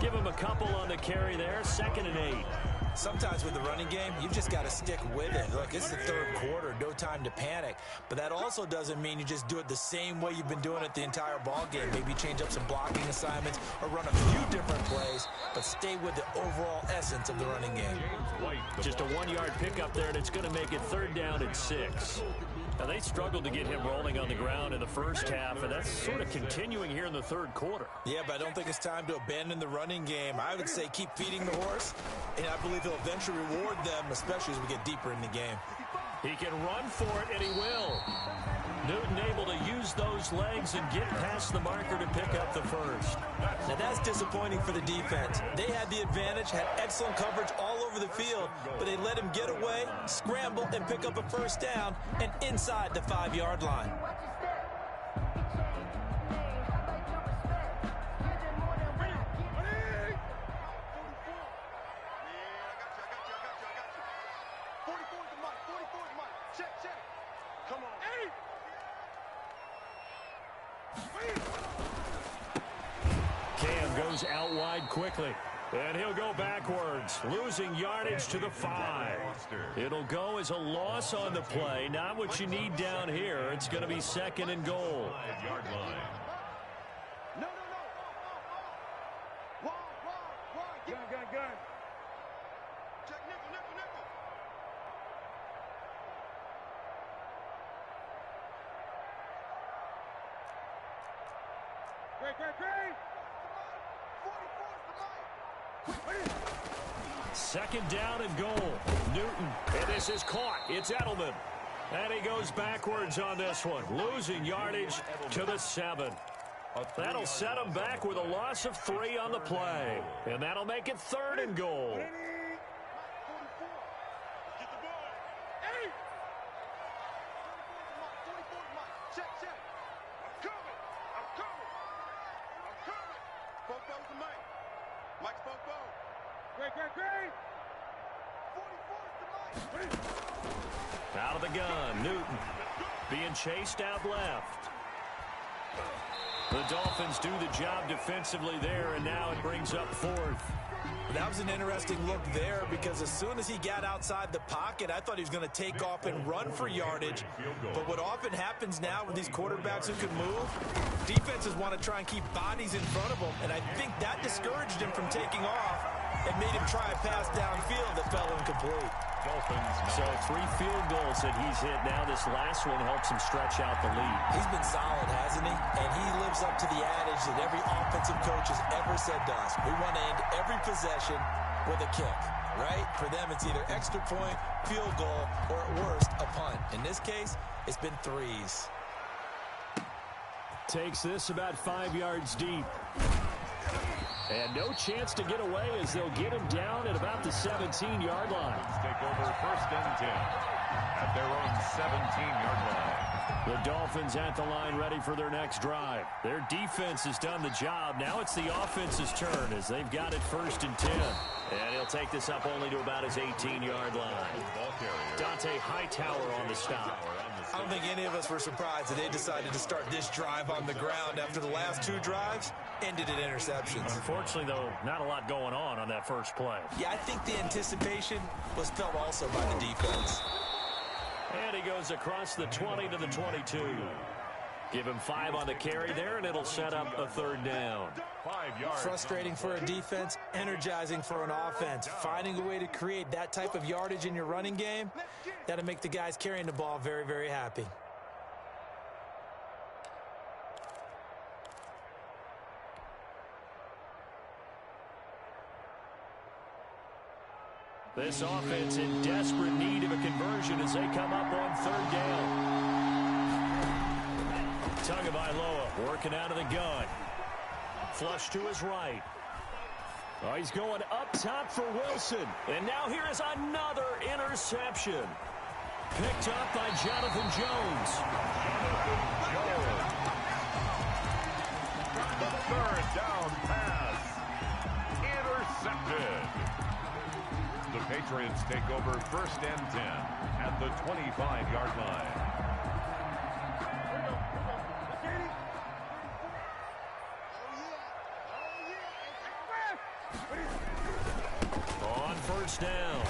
Give him a couple on the carry there. 2nd and 8.
Sometimes with the running game, you've just got to stick with it. Look, it's the 3rd quarter, no time to panic. But that also doesn't mean you just do it the same way you've been doing it the entire ball game. Maybe change up some blocking assignments or run a few different plays, but stay with the overall essence of the running game.
Just a 1-yard pickup there, and it's going to make it 3rd down and 6. Now, they struggled to get him rolling on the ground in the first half, and that's sort of continuing here in the 3rd quarter.
Yeah, but I don't think it's time to abandon the running game. I would say keep feeding the horse, and I believe he'll eventually reward them, especially as we get deeper in the game.
He can run for it, and he will. Newton able to use those legs and get past the marker to pick up the first.
Now that's disappointing for the defense. They had the advantage, had excellent coverage all over the field, but they let him get away, scramble, and pick up a first down, and inside the 5-yard line.
Cam goes out wide quickly. And he'll go backwards, losing yardage to the 5. It'll go as a loss on the play. Not what you need down here. It's going to be 2nd and goal.
5-yard line.
No. Wide. Gun. Check nickel. Great.
2nd down and goal. Newton, and this is caught. It's Edelman. And he goes backwards on this one, losing yardage to the 7. That'll set him back with a loss of 3 on the play. And that'll make it 3rd and goal.
Great.
Out of the gun, Newton being chased out left. The Dolphins do the job defensively there, and now it brings up 4th.
That was an interesting look there because as soon as he got outside the pocket, I thought he was going to take off and run for yardage. But what often happens now with these quarterbacks who can move, defenses want to try and keep bodies in front of them, and I think that discouraged him from taking off and made him try a pass downfield that fell incomplete.
So 3 field goals that he's hit now. This last one helps him stretch out the lead.
He's been solid, hasn't he? And he lives up to the adage that every offensive coach has ever said to us. We want to end every possession with a kick, right? For them, it's either extra point, field goal, or at worst, a punt. In this case, it's been 3s.
Takes this about 5 yards deep. And no chance to get away as they'll get him down at about the 17-yard line.
Take over 1st and 10 at their own 17-yard line.
The Dolphins at the line ready for their next drive. Their defense has done the job. Now it's the offense's turn as they've got it 1st and 10. And he'll take this up only to about his 18-yard line. Dante Hightower on the stop.
I don't think any of us were surprised that they decided to start this drive on the ground after the last 2 drives ended in interceptions.
Unfortunately, though, not a lot going on that first play.
Yeah, I think the anticipation was felt also by the defense.
And he goes across the 20 to the 22. Give him 5 on the carry there, and it'll set up a 3rd down.
5 yards.
Frustrating for a defense, energizing for an offense. Finding a way to create that type of yardage in your running game, that'll make the guys carrying the ball very, very happy.
This offense in desperate need of a conversion as they come up on 3rd down. Tagovailoa working out of the gun. Flush to his right. Oh, he's going up top for Wilson. And now here is another interception. Picked up by Jonathan Jones.
The 3rd down pass. Intercepted. The Patriots take over 1st and 10 at the 25-yard line.
On 1st down,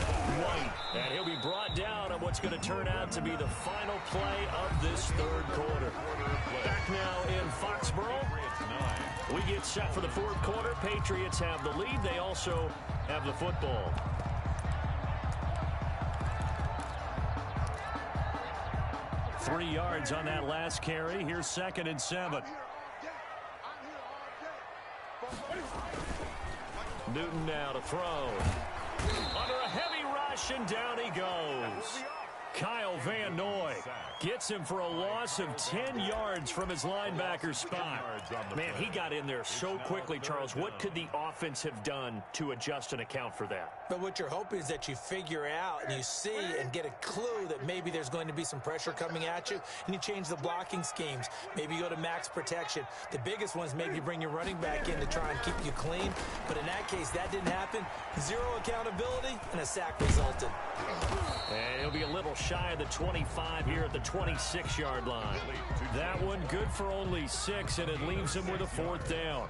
White. And he'll be brought down on what's going to turn out to be the final play of this 3rd quarter. Back now in Foxborough. We get set for the 4th quarter. Patriots have the lead. They also have the football. Three yards on that last carry. Here's 2nd and 7. Newton now to throw. Under a heavy rush, and down he goes. Kyle Van Noy gets him for a loss of 10 yards from his linebacker spot. Man, he got in there so quickly, Charles. What could the offense have done to adjust and account for that?
But what you're hoping is that you figure out and you see and get a clue that maybe there's going to be some pressure coming at you, and you change the blocking schemes. Maybe you go to max protection. The biggest one is maybe you bring your running back in to try and keep you clean. But in that case, that didn't happen. 0 accountability, and a sack resulted.
And he'll be a little shy of the 25 here at the 26-yard line. That one good for only 6, and it leaves him with a 4th down.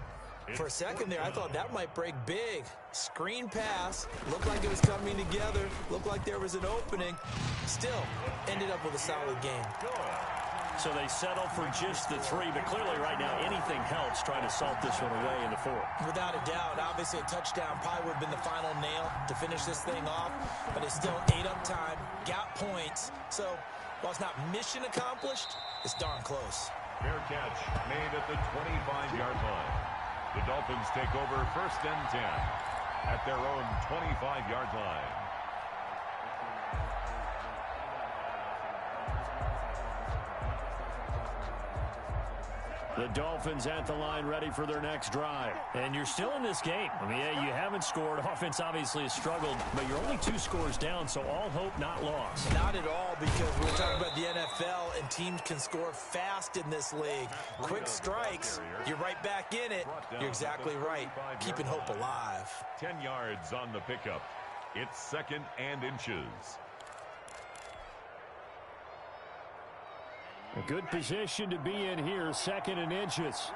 For a second there, I thought that might break big. Screen pass. Looked like it was coming together. Looked like there was an opening. Still, ended up with a solid game.
So they settle for just the 3, but clearly right now anything helps trying to salt this one away in the 4th.
Without a doubt, obviously a touchdown probably would have been the final nail to finish this thing off, but it's still 8 up time, got points. So while it's not mission accomplished, it's darn close.
Fair catch made at the 25-yard line. The Dolphins take over 1st and 10 at their own 25-yard line.
The Dolphins at the line ready for their next drive. And you're still in this game. I mean, yeah, you haven't scored. Offense obviously has struggled, but you're only 2 scores down, so all hope not lost.
Not at all, because we're talking about the NFL, and teams can score fast in this league. Quick strikes, you're right back in it. You're exactly right. Keeping hope alive.
10 yards on the pickup. It's 2nd and inches.
A good position to be in here, 2nd and inches.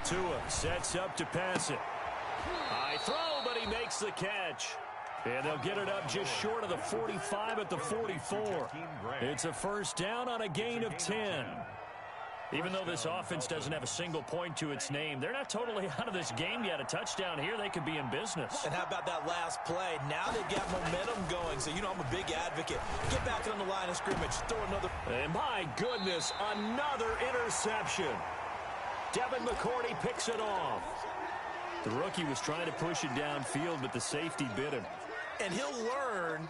Tua sets up to pass it. High throw, but he makes the catch. And they'll get it up just short of the 45 at the 44. It's a 1st down on a gain of 10. Even though this offense doesn't have a single point to its name, they're not totally out of this game yet. A touchdown here, they could be in business.
And how about that last play? Now they've got momentum going, so you know I'm a big advocate. Get back on the line of scrimmage. Throw another.
And my goodness, another interception. Devin McCourty picks it off. The rookie was trying to push it downfield, but the safety bit him.
And he'll learn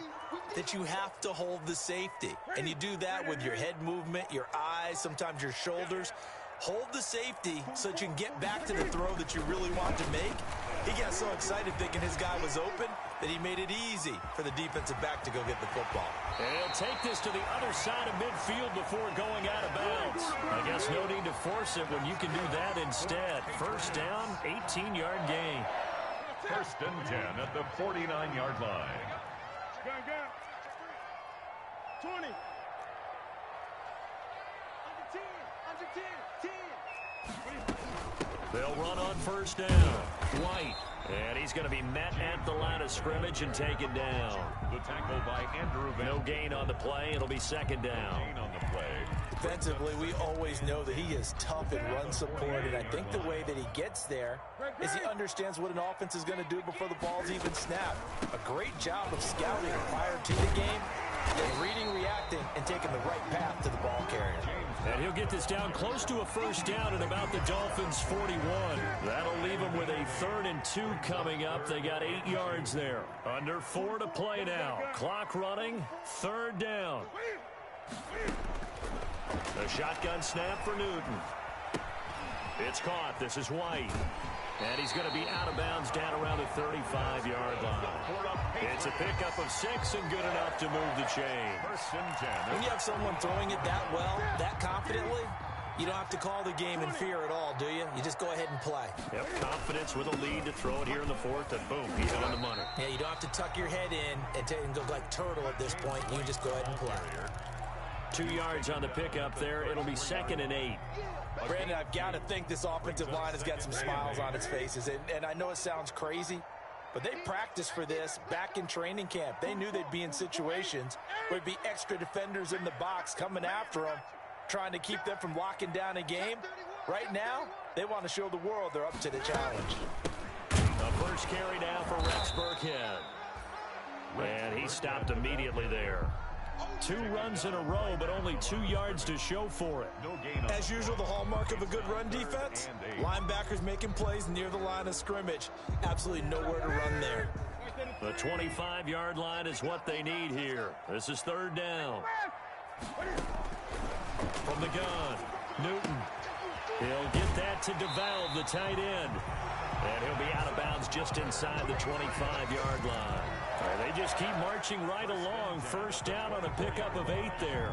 that you have to hold the safety. And you do that with your head movement, your eyes, sometimes your shoulders. Hold the safety so that you can get back to the throw that you really want to make. He got so excited thinking his guy was open that he made it easy for the defensive back to go get the football.
And he'll take this to the other side of midfield before going out of bounds. I guess no need to force it when you can do that instead. First down, 18-yard gain.
First and 10 at the 49-yard line.
Gun. 20. Under 10. 10.
They'll run on first down. White. And he's going to be met at the line of scrimmage and taken down.
The tackle by Andrew Van.
No gain on the play. It'll be second down.
Gain on the play.
Defensively, we always know that he is tough in run support, and I think the way that he gets there is he understands what an offense is going to do before the ball's even snapped. A great job of scouting prior to the game, then reading, reacting, and taking the right path to the ball carrier.
And he'll get this down close to a first down at about the Dolphins' 41. That'll leave them with a 3rd and 2 coming up. They got 8 yards there. Under 4 to play now. Clock running. 3rd down. A shotgun snap for Newton. It's caught. This is White. And he's going to be out of bounds down around the 35-yard line. It's a pickup of 6 and good enough to move the chain.
First and 10.
When you have someone throwing it that well, that confidently, you don't have to call the game in fear at all, do you? You just go ahead and play.
Yep, confidence with a lead to throw it here in the 4th, and boom, he's on the money.
Yeah, you don't have to tuck your head in and go like turtle at this point. You just go ahead and play.
2 yards on the pickup there. It'll be 2nd and 8.
Brandon, I've got to think this offensive line has got some smiles on its faces. And I know it sounds crazy, but they practiced for this back in training camp. They knew they'd be in situations where there'd be extra defenders in the box coming after them, trying to keep them from locking down a game. Right now, they want to show the world they're up to the challenge.
The first carry now for Rex Burkhead. And he stopped immediately there. 2 runs in a row, but only 2 yards to show for it.
As usual, the hallmark of a good run defense, linebackers making plays near the line of scrimmage. Absolutely nowhere to run there.
The 25-yard line is what they need here. This is 3rd down. From the gun, Newton. He'll get that to DeValve, the tight end. And he'll be out of bounds just inside the 25-yard line. They just keep marching right along. First down on a pickup of 8 there.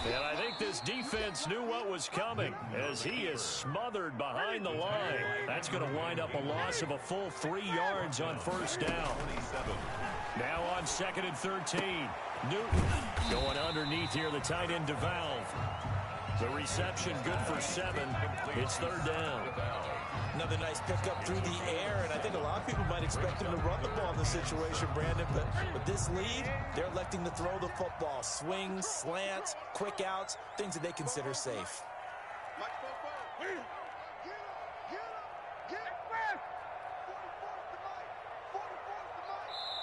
And I think this defense knew what was coming as he is smothered behind the line. That's going to wind up a loss of a full 3 yards on first down. Now on 2nd and 13. Newton going underneath here, the tight end DeValve. The reception good for 7. It's 3rd down.
Another nice pickup through the air, and I think a lot of people might expect him to run the ball in this situation, Brandon, but with this lead, they're electing to throw the football. Swings, slants, quick outs, things that they consider safe.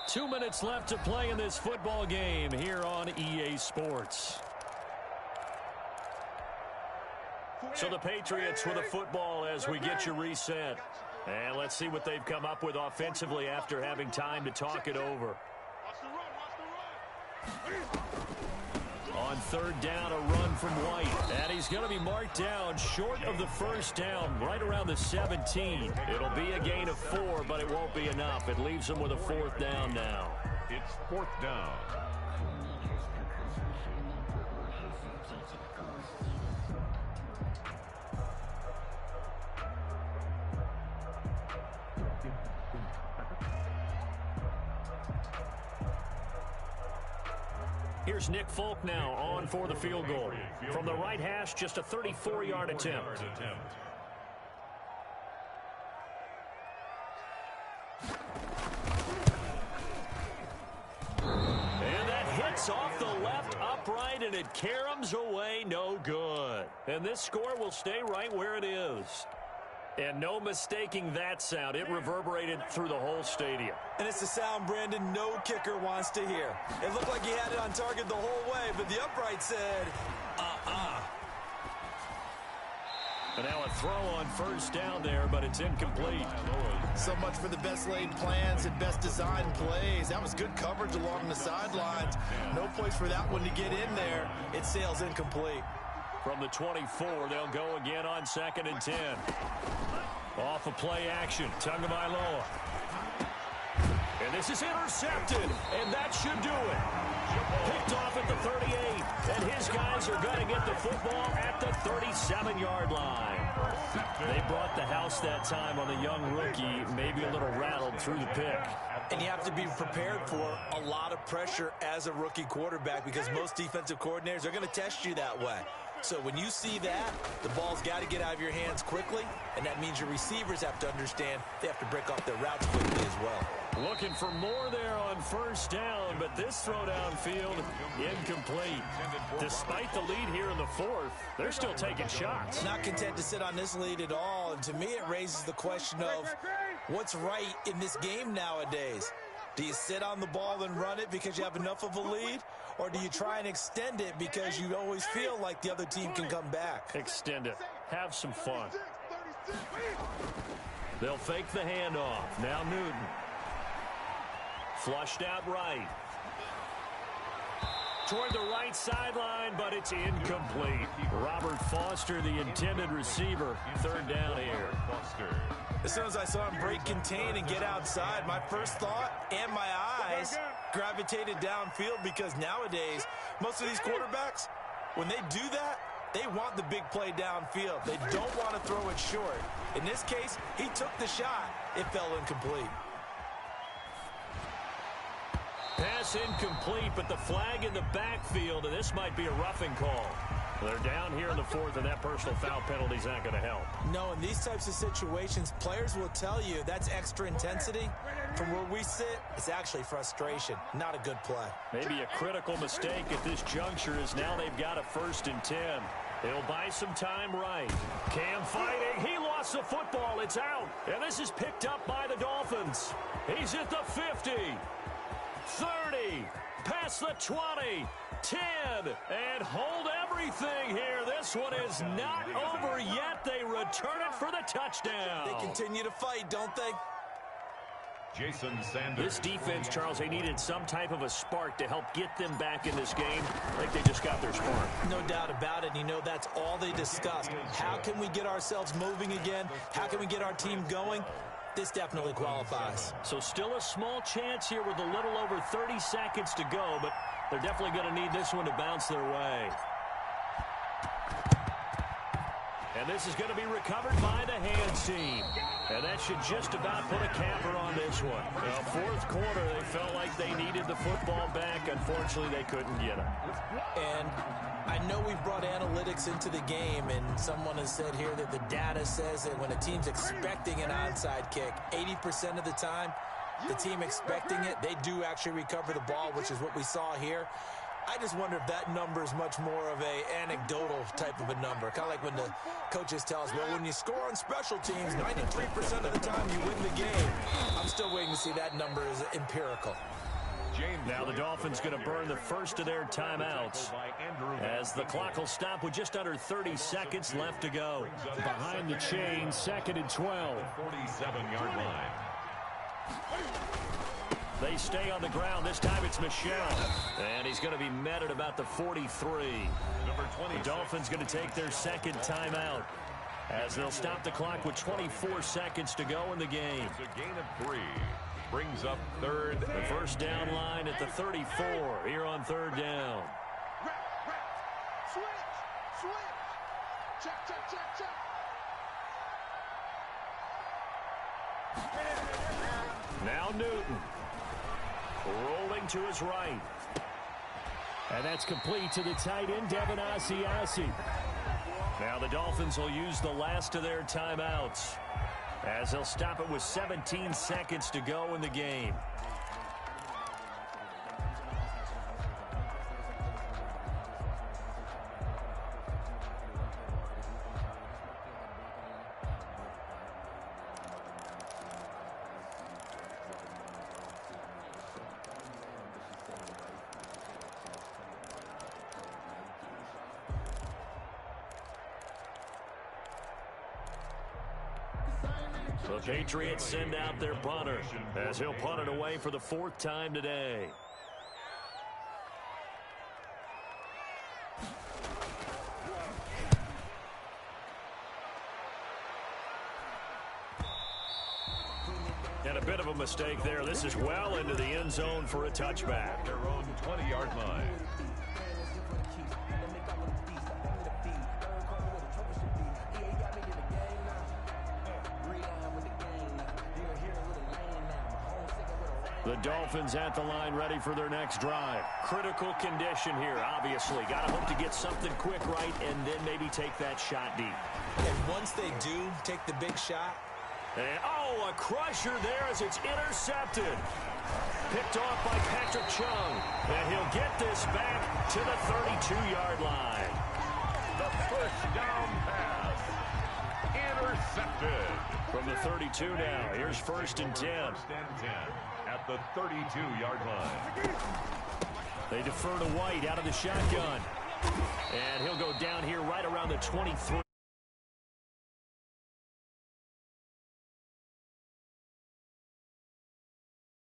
2 minutes left to play in this football game here on EA Sports. So the Patriots with a football as we get you reset. And let's see what they've come up with offensively after having time to talk it over. On 3rd down, a run from White. And he's going to be marked down short of the first down, right around the 17. It'll be a gain of 4, but it won't be enough. It leaves him with a 4th down now.
It's 4th down.
Here's Nick Folk now on for the field goal. From the right hash, just a 34-yard attempt. And that hits off the left upright, and it caroms away no good. And this score will stay right where it is. And no mistaking that sound. It reverberated through the whole stadium.
And it's the sound, Brandon, no kicker wants to hear. It looked like he had it on target the whole way, but the upright said,
And now a throw on first down there, but it's incomplete.
So much for the best laid plans and best designed plays. That was good coverage along the sidelines. No place for that one to get in there. It sails incomplete.
From the 24, they'll go again on 2nd and 10. Off of play action, Tagovailoa. And this is intercepted, and that should do it. Picked off at the 38, and his guys are going to get the football at the 37-yard line. They brought the house that time on the young rookie, maybe a little rattled through the pick.
And you have to be prepared for a lot of pressure as a rookie quarterback because most defensive coordinators are going to test you that way. So when you see that, the ball's got to get out of your hands quickly, and that means your receivers have to understand they have to break off their routes quickly as well.
Looking for more there on first down, but this throw downfield incomplete. Despite the lead here in the 4th, they're still taking shots.
Not content to sit on this lead at all, and to me it raises the question of what's right in this game nowadays. Do you sit on the ball and run it because you have enough of a lead? Or do you try and extend it because you always feel like the other team can come back?
Extend it. Have some fun. They'll fake the handoff. Now Newton. Flushed out right. Toward the right sideline, but it's incomplete. Robert Foster, the intended receiver. 3rd down here.
As soon as I saw him break contain and get outside, my first thought and my eyes gravitated downfield because nowadays, most of these quarterbacks, when they do that, they want the big play downfield. They don't want to throw it short. In this case, he took the shot. It fell incomplete.
Pass incomplete, but the flag in the backfield, and this might be a roughing call. They're down here in the 4th, and that personal foul penalty's not going to help.
No, in these types of situations, players will tell you that's extra intensity. From where we sit, it's actually frustration, not a good play.
Maybe a critical mistake at this juncture is now they've got a 1st and 10. They'll buy some time right. Cam fighting. He lost the football. It's out. And this is picked up by the Dolphins. He's at the 50. 30. Past the 20. 10. And hold everything here. This one is not over yet. They return it for the touchdown.
They continue to fight, don't they?
Jason Sanders.
This defense, Charles, they needed some type of a spark to help get them back in this game. Like they just got their spark.
No doubt about it. You know, that's all they discussed. How can we get ourselves moving again? How can we get our team going? This definitely qualifies.
So still a small chance here with a little over 30 seconds to go, but they're definitely going to need this one to bounce their way. And this is going to be recovered by the hands team. And that should just about put a capper on this one. Now, 4th quarter, they felt like they needed the football back. Unfortunately, they couldn't get it.
And I know we've brought analytics into the game, and someone has said here that the data says that when a team's expecting an onside kick, 80% of the time, the team expecting it, they do actually recover the ball, which is what we saw here. I just wonder if that number is much more of a anecdotal type of a number. Kind of like when the coaches tell us, well, when you score on special teams, 93% of the time you win the game. I'm still waiting to see that number is empirical.
Now the Dolphins going to burn the first of their timeouts as the clock will stop with just under 30 seconds left to go. Behind the chain, 2nd and 12.
47-yard line.
They stay on the ground. This time it's Michel. And he's going to be met at about the 43. The Dolphins going to take their 2nd timeout as they'll stop the clock with 24 seconds to go in the game.
It's a gain of 3. Brings up 3rd.
The first down line at the 34 here on 3rd down.
Switch. Check.
Now Newton. Rolling to his right. And that's complete to the tight end, Devin Asiasi. Now the Dolphins will use the last of their timeouts as they'll stop it with 17 seconds to go in the game. The Patriots send out their punter as he'll punt it away for the 4th time today. And a bit of a mistake there. This is well into the end zone for a touchback.
Their own 20-yard line.
The Dolphins at the line ready for their next drive. Critical condition here, obviously. Got to hope to get something quick right and then maybe take that shot deep.
And once they do take the big shot.
And, oh, a crusher there as it's intercepted. Picked off by Patrick Chung. And he'll get this back to the 32-yard line.
The first down pass. Intercepted.
From the 32 now. Here's 1st and 10.
1st and 10 at the 32-yard line.
They defer to White out of the shotgun. And he'll go down here right around the 23.